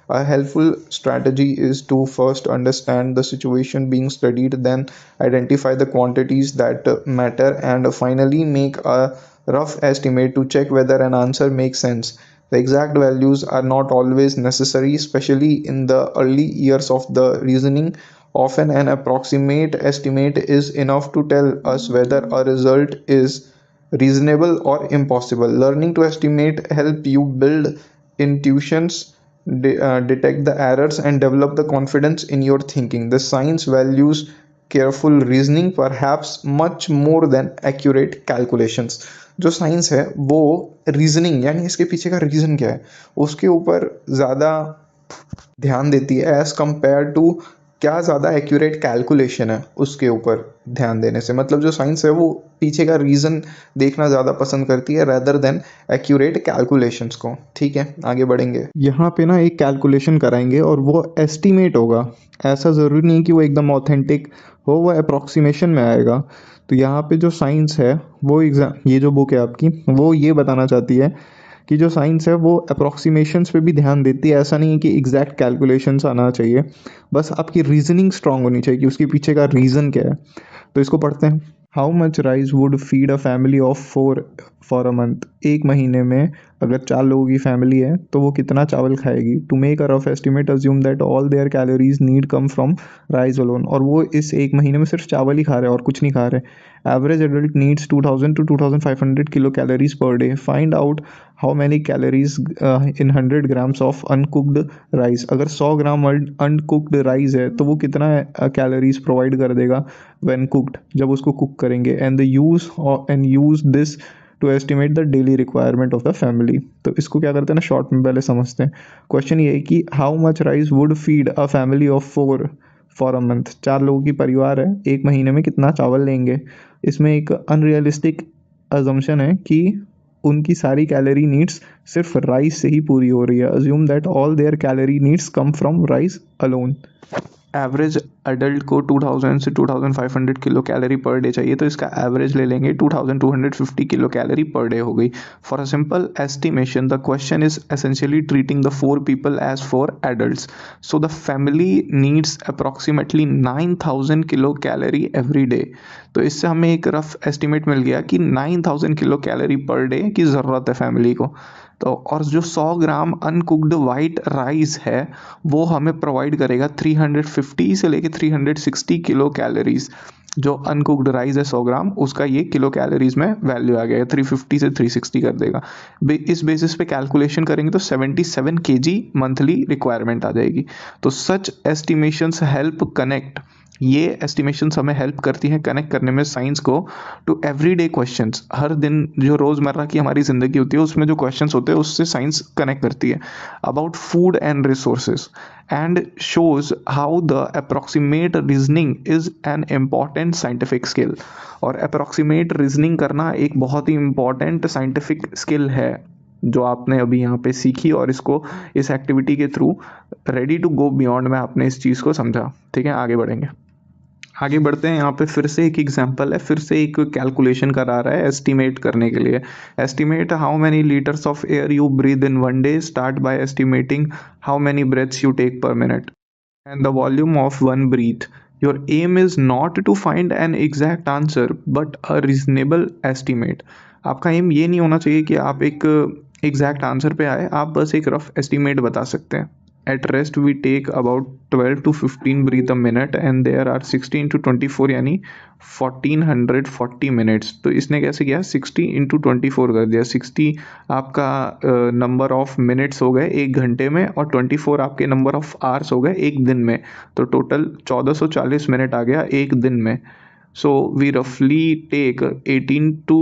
A helpful strategy is to first understand the situation being studied, then identify the quantities that matter, and finally make a rough estimate to check whether an answer makes sense. The exact values are not always necessary, especially in the early years of the reasoning. Often, an approximate estimate is enough to tell us whether a result is reasonable or impossible. Learning to estimate help you build intuitions, detect the errors and develop the confidence in your thinking. The science values careful reasoning perhaps much more than accurate calculations. जो science है वो reasoning यानी इसके पीछे का reason क्या है उसके ऊपर ज़्यादा ध्यान देती है एज़ कम्पेयर टू क्या ज़्यादा एक्यूरेट कैलकुलेशन है उसके ऊपर ध्यान देने से। मतलब जो साइंस है वो पीछे का रीज़न देखना ज़्यादा पसंद करती है रेदर देन एक्यूरेट कैलकुलेशंस को, ठीक है। आगे बढ़ेंगे। यहाँ पे ना एक कैलकुलेशन कराएंगे और वो एस्टीमेट होगा, ऐसा ज़रूरी नहीं कि वो एकदम ऑथेंटिक हो, वो अप्रॉक्सीमेशन में आएगा। तो यहाँ पे जो साइंस है वो ये जो बुक है आपकी वो ये बताना चाहती है कि जो साइंस है वो अप्रॉक्सीमेशंस पे भी ध्यान देती है। ऐसा नहीं है कि एग्जैक्ट कैलकुलेशंस आना चाहिए, बस आपकी रीजनिंग स्ट्रांग होनी चाहिए कि उसके पीछे का रीज़न क्या है। तो इसको पढ़ते हैं। How much rice would feed a family of 4 for a month. एक महीने में अगर 4 लोगों की फैमिली है तो वो कितना चावल खाएगी। To make a rough estimate assume that all their calories need come from rice alone. और वो इस एक महीने में सिर्फ चावल ही खा रहे हैं और कुछ नहीं खा रहे। Average adult needs 2000 to 2500 kilo calories per day. Find out how many calories in 100 grams of uncooked rice. अगर 100 ग्राम अनकुक्ड राइस है तो वो कितना कैलोरीज प्रोवाइड कर देगा व्हेन कुक्ड, जब उसको कुक करेंगे। And use this to estimate the daily requirement of the family. तो इसको क्या करते हैं ना, शॉर्ट में पहले समझते हैं। क्वेश्चन ये है कि how much rice would feed a family of 4 for a month. 4 लोगों की परिवार है, एक महीने में कितना चावल लेंगे। इसमें एक अनरियलिस्टिक अजम्पशन है कि उनकी सारी कैलोरी नीड्स सिर्फ राइस से ही पूरी हो रही है। Assume that all their calorie needs come from rice alone. Average adult को 2000 से 2500 किलो कैलोरी पर डे चाहिए, तो इसका एवरेज ले लेंगे 2250 किलो कैलोरी पर डे हो गई. For a simple estimation the question is essentially treating the 4 people as 4 adults. So the family needs approximately 9000 kilo calorie every day. तो इससे हमें एक रफ एस्टिमेट मिल गया कि 9000 किलो कैलोरी पर डे की ज़रूरत है फैमिली को. तो और जो 100 ग्राम अनकुक्ड वाइट राइस है वो हमें प्रोवाइड करेगा 350 से लेके 360 किलो कैलोरीज. जो अनकुक्ड राइस है 100 ग्राम, उसका ये किलो कैलोरीज में वैल्यू आ गया, 350 से 360 कर देगा. इस बेसिस पे कैलकुलेशन करेंगे तो 77 kg मंथली रिक्वायरमेंट आ जाएगी. तो सच एस्टिमेशंस हेल्प कनेक्ट, ये एस्टिमेशंस हमें हेल्प करती हैं कनेक्ट करने में साइंस को टू एवरीडे क्वेश्चंस. हर दिन जो रोज़मर्रा की हमारी ज़िंदगी होती है उसमें जो क्वेश्चंस होते हैं उससे साइंस कनेक्ट करती है about food and resources, and shows how the approximate reasoning is an important scientific skill. और approximate reasoning करना एक बहुत ही important scientific skill है जो आपने अभी यहाँ पे सीखी, और इसको इस एक्टिविटी के through ready to go beyond में आपने इस चीज़ को समझा. ठीक है, आगे बढ़ेंगे. आगे बढ़ते हैं. यहाँ पे फिर से एक एग्जांपल है, फिर से एक कैलकुलेशन करा रहा है एस्टिमेट करने के लिए. Estimate how many litres of air you breathe in one day. Start by estimating how many breaths you take per minute and the volume of one breath. Your aim is not to find an exact answer but a reasonable estimate. आपका M ये नहीं होना चाहिए कि आप एक exact answer पे आए, आप बस एक रफ एस्टिमेट बता सकते हैं. At rest we take about 12 to 15 breath a minute and there are 60 into 24 यानी 1440 मिनट्स. तो इसने कैसे किया, 60 into 24 कर दिया. 60 आपका नंबर ऑफ मिनट्स हो गए एक घंटे में, और 24 आपके नंबर ऑफ आवर्स हो गए एक दिन में. तो टोटल 1440 मिनट आ गया एक दिन में. सो वी रफली take 18 to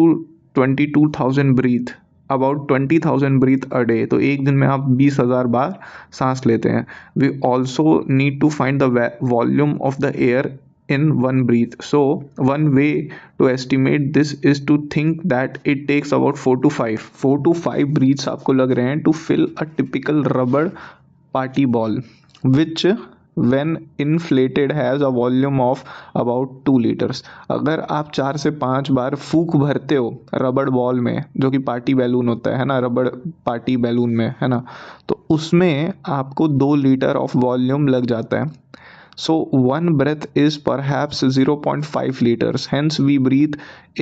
22,000 breath, about 20,000 breath a day. तो एक दिन में आप 20,000 बार सांस लेते हैं. We also need to find the volume of the air in one breath. So one way to estimate this is to think that it takes about 4 to 5 breaths आपको लग रहे हैं to fill a typical rubber party ball, which when inflated has a volume of about 2 liters. अगर आप 4 से 5 बार फूक भरते हो रबड़ बॉल में, जो कि पार्टी बैलून होता है ना, रबड़ पार्टी बैलून में है ना, तो उसमें आपको 2 लीटर ऑफ वॉल्यूम लग जाता है. So one breath is perhaps 0.5 liters. Hence we breathe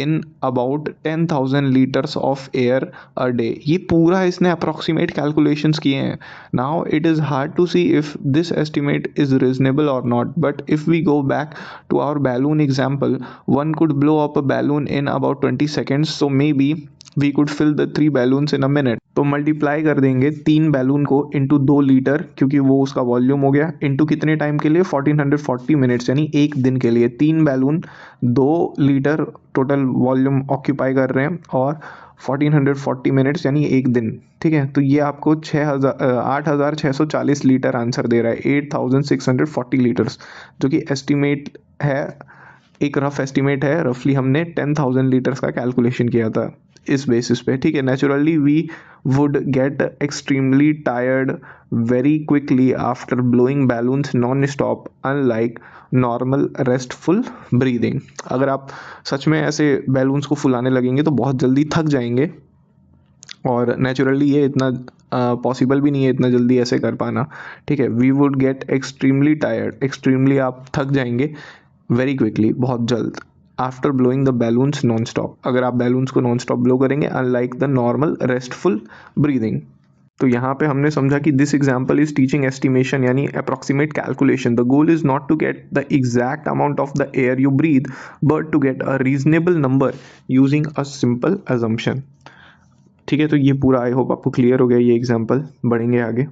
in about 10,000 liters of air a day. ये पूरा इसने approximate calculations किए हैं. Now it is hard to see if this estimate is reasonable or not. But if we go back to our balloon example, one could blow up a balloon in about 20 seconds. So maybe we could fill the 3 balloons in a minute. तो multiply कर देंगे 3 balloon को into 2 litre, क्योंकि वो उसका volume हो गया, into कितने टाइम के लिए, 1440 मिनट्स यानी एक दिन के लिए 3 balloon 2 litre total volume occupy कर रहे हैं, और 1440 मिनट्स यानी एक दिन. ठीक है, तो ये आपको 8640 लीटर आंसर दे रहा है, 8640 लीटर्स, जो कि एस्टिमेट है, एक रफ एस्टिमेट है. रफली हमने 10,000 लीटर्स का कैलकुलेशन किया था इस बेसिस पे. ठीक है, naturally we would get extremely tired very quickly after blowing balloons non stop, unlike normal restful breathing. अगर आप सच में ऐसे बैलून्स को फुलाने लगेंगे तो बहुत जल्दी थक जाएंगे, और नेचुरली ये इतना पॉसिबल भी नहीं है इतना जल्दी ऐसे कर पाना. ठीक है, we would get extremely tired, extremely आप थक जाएंगे वेरी क्विकली, बहुत जल्द, after blowing the balloons non stop, अगर आप बैलून्स को नॉन स्टॉप ब्लो करेंगे, unlike the normal restful breathing. तो यहाँ पे हमने समझा कि this example is teaching estimation यानी approximate calculation. The goal is not to get the exact amount of the air you breathe but to get a reasonable number using a simple assumption. ठीक है, तो ये पूरा I hope आपको clear हो गया ये एग्जाम्पल. बढ़ेंगे आगे.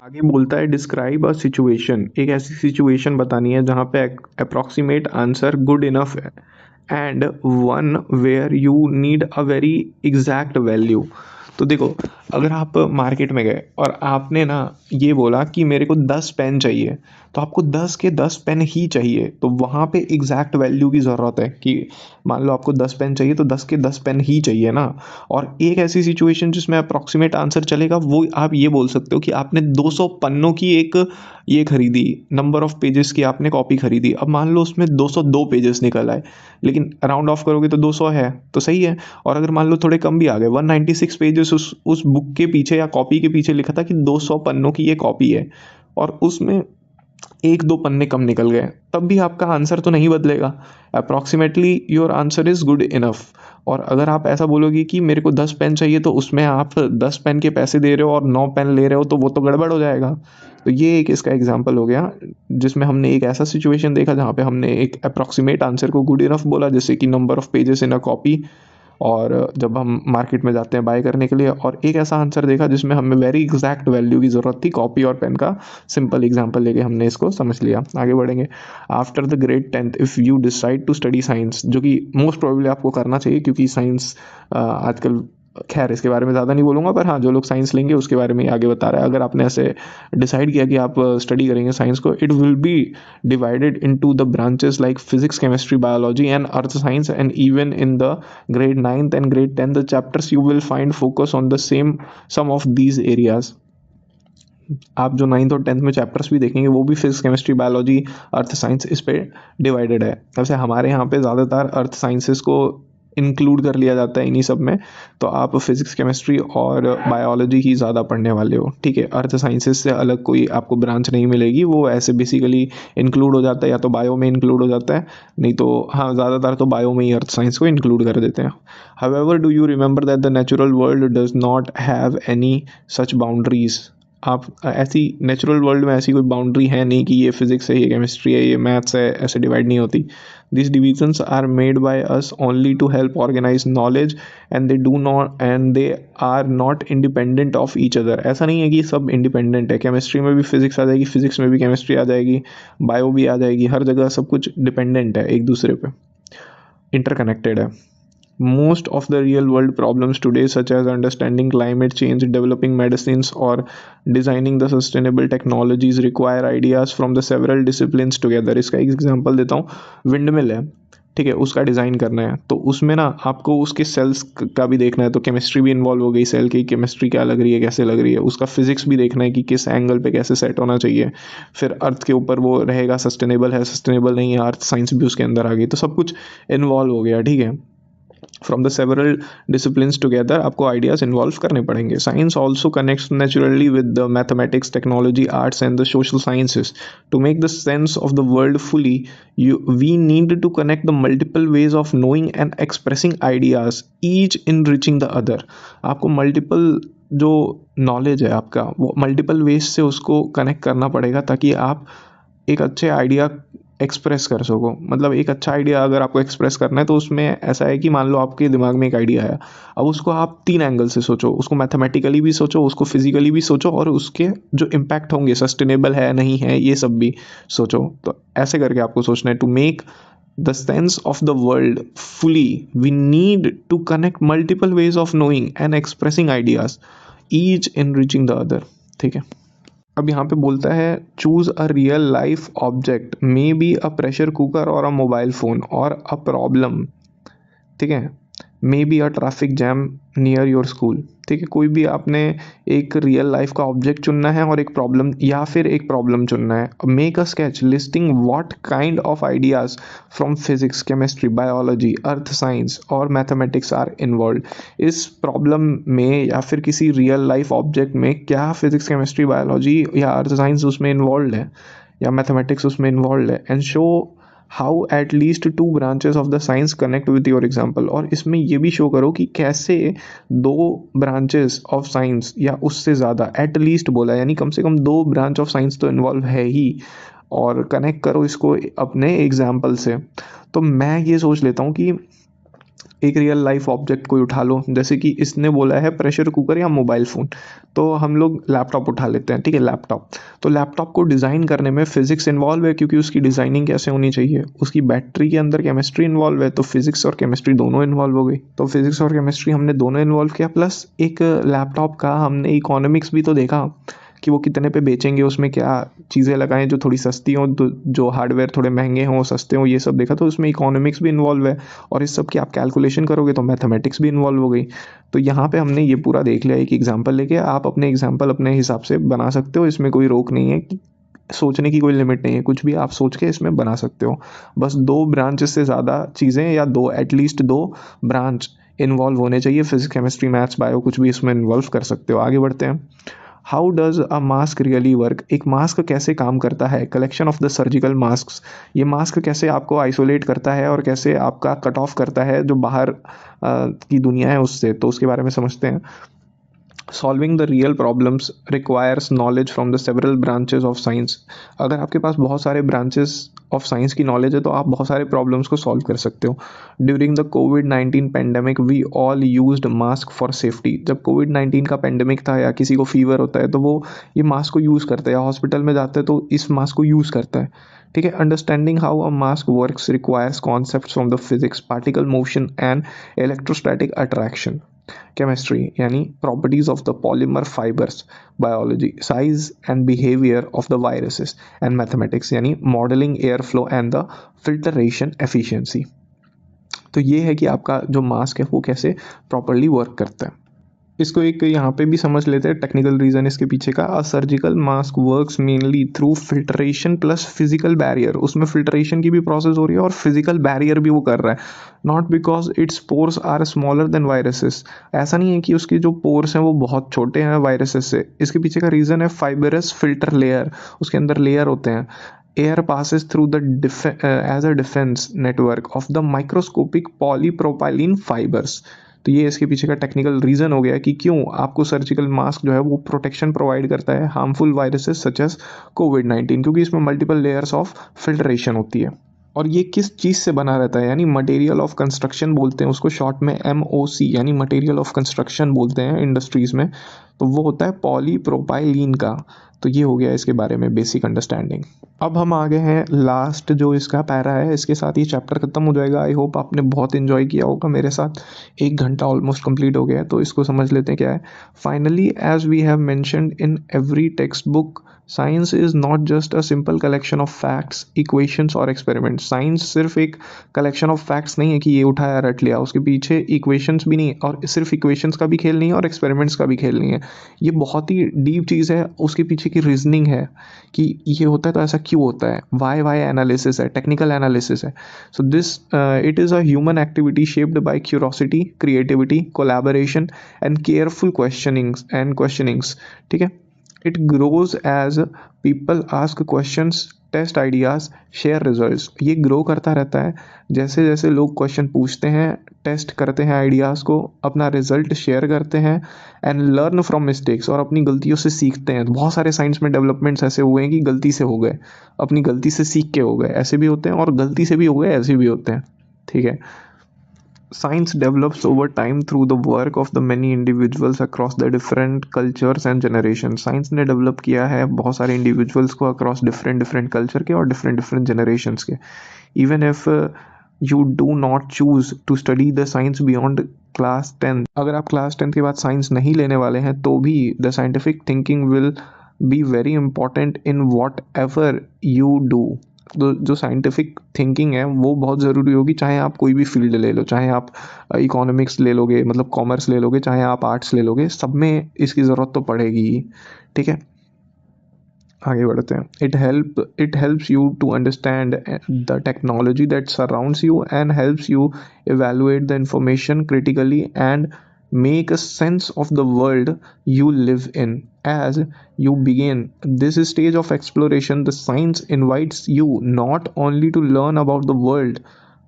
आगे बोलता है डिस्क्राइब अ सिचुएशन. एक ऐसी सिचुएशन बतानी है जहाँ पे approximate answer good enough and one where you need a very exact value. तो देखो, अगर आप मार्केट में गए और आपने ना ये बोला कि मेरे को 10 पेन चाहिए, तो आपको 10 के 10 पेन ही चाहिए, तो वहाँ पे एग्जैक्ट वैल्यू की ज़रूरत है कि मान लो आपको 10 पेन चाहिए तो 10 के 10 पेन ही चाहिए ना। और एक ऐसी सिचुएशन जिसमें अप्रॉक्सीमेट आंसर चलेगा, वो आप ये बोल सकते हो कि आपने 200 पन्नों की एक ये खरीदी, नंबर ऑफ पेजेस की आपने कॉपी खरीदी। अब मान लो उसमें 202 पेजेस निकल आए, लेकिन राउंड ऑफ करोगे तो 200 है, तो सही है। और अगर मान लो थोड़े कम भी आ गए, 196 पेजेस उस बुक के पीछे या कॉपी के पीछे लिखा था कि 200 पन्नों की ये कॉपी है, और उसमें एक दो पन्ने कम निकल गए, तब भी आपका आंसर तो नहीं बदलेगा। Approximately your answer is good enough. और अगर आप ऐसा बोलोगे कि मेरे को 10 पेन चाहिए, तो उसमें आप 10 पेन के पैसे दे रहे हो और 9 पेन ले रहे हो, तो वो तो गड़बड़ हो जाएगा। तो ये एक इसका एग्जांपल हो गया, जिसमें हमने एक ऐसा सिचुएशन देखा जहाँ पे हमने एक अप्रॉक्सीमेट आंसर को गुड इनफ बोला, जैसे कि number of pages in a copy. और जब हम मार्केट में जाते हैं बाय करने के लिए, और एक ऐसा आंसर देखा जिसमें हमें वेरी एग्जैक्ट वैल्यू की ज़रूरत थी, कॉपी और पेन का सिंपल एग्जांपल लेके हमने इसको समझ लिया। आगे बढ़ेंगे। After the grade 10th if you decide to study science, जो कि मोस्ट प्रोबेबली आपको करना चाहिए, क्योंकि साइंस आजकल, खैर इसके बारे में ज़्यादा नहीं बोलूँगा, पर हाँ जो लोग साइंस लेंगे उसके बारे में आगे बता रहा है। अगर आपने ऐसे डिसाइड किया कि आप स्टडी करेंगे साइंस को, it will be divided into the branches like physics, chemistry, biology and earth science, and even in the grade 9th and grade 10th the chapters you will find focus on the same some of these areas। आप जो 9th और 10th में chapters भी देखेंगे वो भी physics, chemistry, biology, earth science इस पे डिवाइडेड है। वैसे हमारे यहाँ पे ज़्यादातर अर्थ साइंसेस को इंक्लूड कर लिया जाता है इन्हीं सब में, तो आप फिजिक्स, केमिस्ट्री और बायोलॉजी ही ज़्यादा पढ़ने वाले हो, ठीक है। अर्थ साइंसेस से अलग कोई आपको ब्रांच नहीं मिलेगी, वो ऐसे बेसिकली इंक्लूड हो जाता है, या तो बायो में इंक्लूड हो जाता है, नहीं तो हाँ ज़्यादातर तो बायो में ही अर्थ साइंस को इंक्लूड कर देते हैं। However do you remember that the natural world does not have any such boundaries. आप ऐसी नेचुरल वर्ल्ड में ऐसी कोई बाउंड्री है नहीं कि ये फिजिक्स है, ये केमिस्ट्री है, ये मैथ्स है, ऐसे डिवाइड नहीं होती। This divisions are made by us only to help organise knowledge, and they are not independent of each other. ऐसा नहीं है कि सब इंडिपेंडेंट है, केमिस्ट्री में भी फिजिक्स आ जाएगी, फिजिक्स में भी केमिस्ट्री आ जाएगी, बायो भी आ जाएगी, हर जगह सब कुछ डिपेंडेंट है एक दूसरे पे, इंटरकनेक्टेड है। Most of the real world problems today, such as understanding climate change, developing medicines, or designing the sustainable technologies, require ideas from the several disciplines together। इसका एक एग्जांपल देता हूँ, विंडमिल है, ठीक है, उसका डिज़ाइन करना है, तो उसमें ना आपको उसके सेल्स का भी देखना है, तो केमिस्ट्री भी इन्वॉल्व हो गई, सेल की केमिस्ट्री क्या लग रही है, कैसे लग रही है, उसका फिजिक्स भी देखना है कि किस एंगल पे कैसे सेट होना चाहिए। फिर अर्थ के ऊपर वो रहेगा, सस्टेनेबल है, सस्टेनेबल नहीं है, अर्थ साइंस भी उसके अंदर आ गई, तो सब कुछ इन्वॉल्व हो गया, ठीक है। From the several disciplines together आपको आइडियाज इन्वॉल्व करने पड़ेंगे। Science also connects naturally with the mathematics, technology, arts and the social sciences. To make the sense of the world fully, we need to connect the multiple ways of knowing and expressing ideas, each enriching the other. आपको multiple जो knowledge है आपका, वो multiple ways से उसको connect करना पड़ेगा, ताकि आप एक अच्छे आइडिया एक्सप्रेस कर सको। मतलब एक अच्छा आइडिया अगर आपको एक्सप्रेस करना है, तो उसमें ऐसा है कि मान लो आपके दिमाग में एक आइडिया है, अब उसको आप 3 एंगल से सोचो, उसको मैथमेटिकली भी सोचो, उसको फिजिकली भी सोचो, और उसके जो इम्पैक्ट होंगे, सस्टेनेबल है नहीं है, ये सब भी सोचो। तो ऐसे करके आपको सोचना है। To make the sense of the world fully, we need to connect multiple ways of knowing and expressing ideas, each enriching the other, ठीक है। अब यहाँ पे बोलता है, choose a real life object, may be a pressure cooker और a mobile phone और a problem, ठीक है, may be a traffic jam near your school, ठीक है। कोई भी आपने एक रियल लाइफ का ऑब्जेक्ट चुनना है और एक प्रॉब्लम, या फिर एक प्रॉब्लम चुनना है। Make a sketch listing what kind of ideas from physics, chemistry, biology, earth science और मैथमेटिक्स आर इन्वॉल्व। इस प्रॉब्लम में या फिर किसी रियल लाइफ ऑब्जेक्ट में क्या फिजिक्स, केमिस्ट्री, बायोलॉजी या अर्थ साइंस उसमें इन्वॉल्व है, या मैथमेटिक्स उसमें इन्वॉल्व है, and show how at least 2 branches of the science connect with your example. और इसमें ये भी शो करो कि कैसे 2 ब्रांचेस ऑफ साइंस या उससे ज़्यादा, एट लीस्ट बोला यानी कम से कम 2 ब्रांच ऑफ साइंस तो इन्वॉल्व है ही, और कनेक्ट करो इसको अपने एग्जाम्पल से। तो मैं ये सोच लेता हूँ कि एक रियल लाइफ ऑब्जेक्ट कोई उठा लो, जैसे कि इसने बोला है प्रेशर कुकर या मोबाइल फ़ोन, तो हम लोग लैपटॉप उठा लेते हैं, ठीक है, लैपटॉप। तो लैपटॉप को डिज़ाइन करने में फिजिक्स इन्वॉल्व है, क्योंकि उसकी डिज़ाइनिंग कैसे होनी चाहिए, उसकी बैटरी के अंदर केमिस्ट्री इन्वॉल्व है, तो फिजिक्स और केमिस्ट्री दोनों इन्वॉल्व हो गई। तो फिजिक्स और केमिस्ट्री हमने दोनों इन्वॉल्व किया, प्लस एक लैपटॉप का हमने इकोनॉमिक्स भी तो देखा कि वो कितने पे बेचेंगे, उसमें क्या चीज़ें लगाएं जो थोड़ी सस्ती हों, जो हार्डवेयर थोड़े महंगे हों, सस्ते हों, ये सब देखा। तो उसमें इकोनॉमिक्स भी इन्वॉल्व है, और इस सब की आप कैलकुलेशन करोगे तो मैथमेटिक्स भी इन्वॉल्व हो गई। तो यहाँ पे हमने ये पूरा देख लिया एक एग्जाम्पल लेके। आप अपने एग्जाम्पल अपने हिसाब से बना सकते हो, इसमें कोई रोक नहीं है, कि सोचने की कोई लिमिट नहीं है, कुछ भी आप सोच के इसमें बना सकते हो। बस दो ब्रांचेस से ज़्यादा चीज़ें, या दो एटलीस्ट दो ब्रांच इन्वॉल्व होने चाहिए, फिजिक्स केमिस्ट्री मैथ्स बायो कुछ भी इसमें इन्वॉल्व कर सकते हो। आगे बढ़ते हैं। How does a mask really work? एक मास्क कैसे काम करता है? Collection of the surgical mask. ये मास्क कैसे आपको आइसोलेट करता है और कैसे आपका कट ऑफ करता है जो बाहर की दुनिया है उससे, तो उसके बारे में समझते हैं। Solving the real problems requires knowledge from the several branches of science. अगर आपके पास बहुत सारे ब्रांचेस ऑफ साइंस की नॉलेज है तो आप बहुत सारे प्रॉब्लम्स को सॉल्व कर सकते हो। ड्यूरिंग द कोविड-19 pandemic we all used mask for safety. जब कोविड-19 का पेंडेमिक था या किसी को फीवर होता है तो वो ये मास्क को यूज़ करते हैं, हॉस्पिटल में जाते हैं तो इस मास्क को यूज़ करता है, ठीक है। Understanding how a mask works requires concepts from the physics, particle motion and electrostatic attraction. Chemistry यानी properties of the polymer fibres, biology size and behaviour of the viruses, and mathematics यानी modelling air flow and the filtration efficiency. तो ये है कि आपका जो mask है वो कैसे प्रॉपरली वर्क करता है। इसको एक यहाँ पे भी समझ लेते हैं टेक्निकल रीजन इसके पीछे का। अ surgical mask works mainly through filtration plus physical barrier. उसमें फिल्ट्रेशन की भी प्रोसेस हो रही है और फिजिकल बैरियर भी वो कर रहा है। Not because it's pores are smaller than viruses. ऐसा नहीं है कि उसके जो पोर्स हैं वो बहुत छोटे हैं वायरसेस से। इसके पीछे का रीज़न है फाइबरस फिल्टर लेयर। उसके अंदर लेयर होते हैं। Air passes through the as a defense network of the microscopic polypropylene fibers। तो ये इसके पीछे का टेक्निकल रीज़न हो गया कि क्यों आपको सर्जिकल मास्क जो है वो प्रोटेक्शन प्रोवाइड करता है हार्मफुल वायरसेस सच एस कोविड-19, क्योंकि इसमें मल्टीपल लेयर्स ऑफ फिल्ट्रेशन होती है। और ये किस चीज़ से बना रहता है, यानी मटेरियल ऑफ कंस्ट्रक्शन बोलते हैं उसको शॉर्ट में, MOC यानी मटेरियल ऑफ कंस्ट्रक्शन बोलते हैं इंडस्ट्रीज़ में। तो वो होता है पॉलीप्रोपाइलीन का। तो ये हो गया इसके बारे में बेसिक अंडरस्टैंडिंग। अब हम आगे हैं लास्ट जो इसका पैरा है, इसके साथ ही चैप्टर खत्म हो जाएगा। आई होप आपने बहुत इन्जॉय किया होगा मेरे साथ। 1 घंटा ऑलमोस्ट कंप्लीट हो गया है, तो इसको समझ लेते हैं क्या है। Finally as we have mentioned in every text book, science is not just a simple collection of facts, equations और एक्सपेरिमेंट्स। साइंस सिर्फ एक कलेक्शन ऑफ फैक्ट्स नहीं है कि ये उठाया रट लिया, उसके पीछे इक्वेशंस भी नहीं, और सिर्फ इक्वेशंस का भी खेल नहीं है और एक्सपेरिमेंट्स का भी खेल नहीं है। ये बहुत ही डीप चीज़ है, उसके पीछे की रीजनिंग है कि ये होता है तो ऐसा क्यों होता है, वाई एनालिसिस है, टेक्निकल एनालिसिस है। So this it is a human activity shaped by curiosity, creativity, collaboration and careful questionings, ठीक है। It grows as people ask questions, test ideas, share results. ये ग्रो करता रहता है जैसे जैसे लोग क्वेश्चन पूछते हैं, टेस्ट करते हैं आइडियाज़ को, अपना रिजल्ट शेयर करते हैं, एंड लर्न फ्रॉम मिस्टेक्स, और अपनी गलतियों से सीखते हैं। बहुत सारे साइंस में डेवलपमेंट्स ऐसे हुए हैं कि गलती से हो गए, अपनी गलती से सीख के हो गए, ऐसे भी होते हैं, और गलती से भी हो गए, ऐसे भी होते हैं, ठीक है। Science develops over time through the work of the many individuals across the different cultures and generations. Science ने develop किया है बहुत सारे individuals को across different culture के और different generations के. Even if you do not choose to study the science beyond class 10, अगर आप class 10 के बाद science नहीं लेने वाले हैं तो भी the scientific thinking will be very important in whatever you do. तो जो साइंटिफिक थिंकिंग है वो बहुत ज़रूरी होगी, चाहे आप कोई भी फील्ड ले लो, चाहे आप इकोनॉमिक्स ले लोगे, मतलब कॉमर्स ले लोगे, चाहे आप आर्ट्स ले लोगे, सब में इसकी ज़रूरत तो पड़ेगी ही, ठीक है। आगे बढ़ते हैं। It helps you to understand the technology that surrounds you and helps you evaluate the information critically and make a sense of the world you live in. As you begin this stage of exploration, the science invites you not only to learn about the world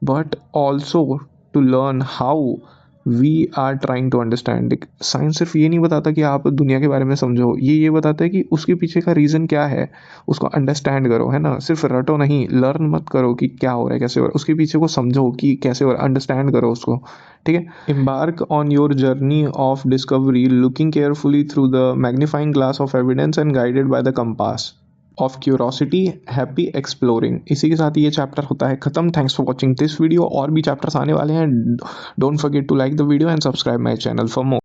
but also to learn how we are trying to understand. Science सिर्फ ये नहीं बताता कि आप दुनिया के बारे में समझो, ये बताता है कि उसके पीछे का रीज़न क्या है, उसको अंडरस्टैंड करो, है ना। सिर्फ रटो नहीं, लर्न मत करो कि क्या हो रहा है, कैसे हो रहा है, उसके पीछे को समझो कि कैसे हो रहा है, अंडरस्टैंड करो उसको, ठीक है। Embark on your journey of discovery looking carefully through the magnifying glass of evidence and guided by the compass of curiosity, happy exploring. इसी के साथ ये चैप्टर होता है खत्म। Thanks for watching this video. और भी चैप्टर्स आने वाले हैं। Don't forget to like the video and subscribe my channel for more.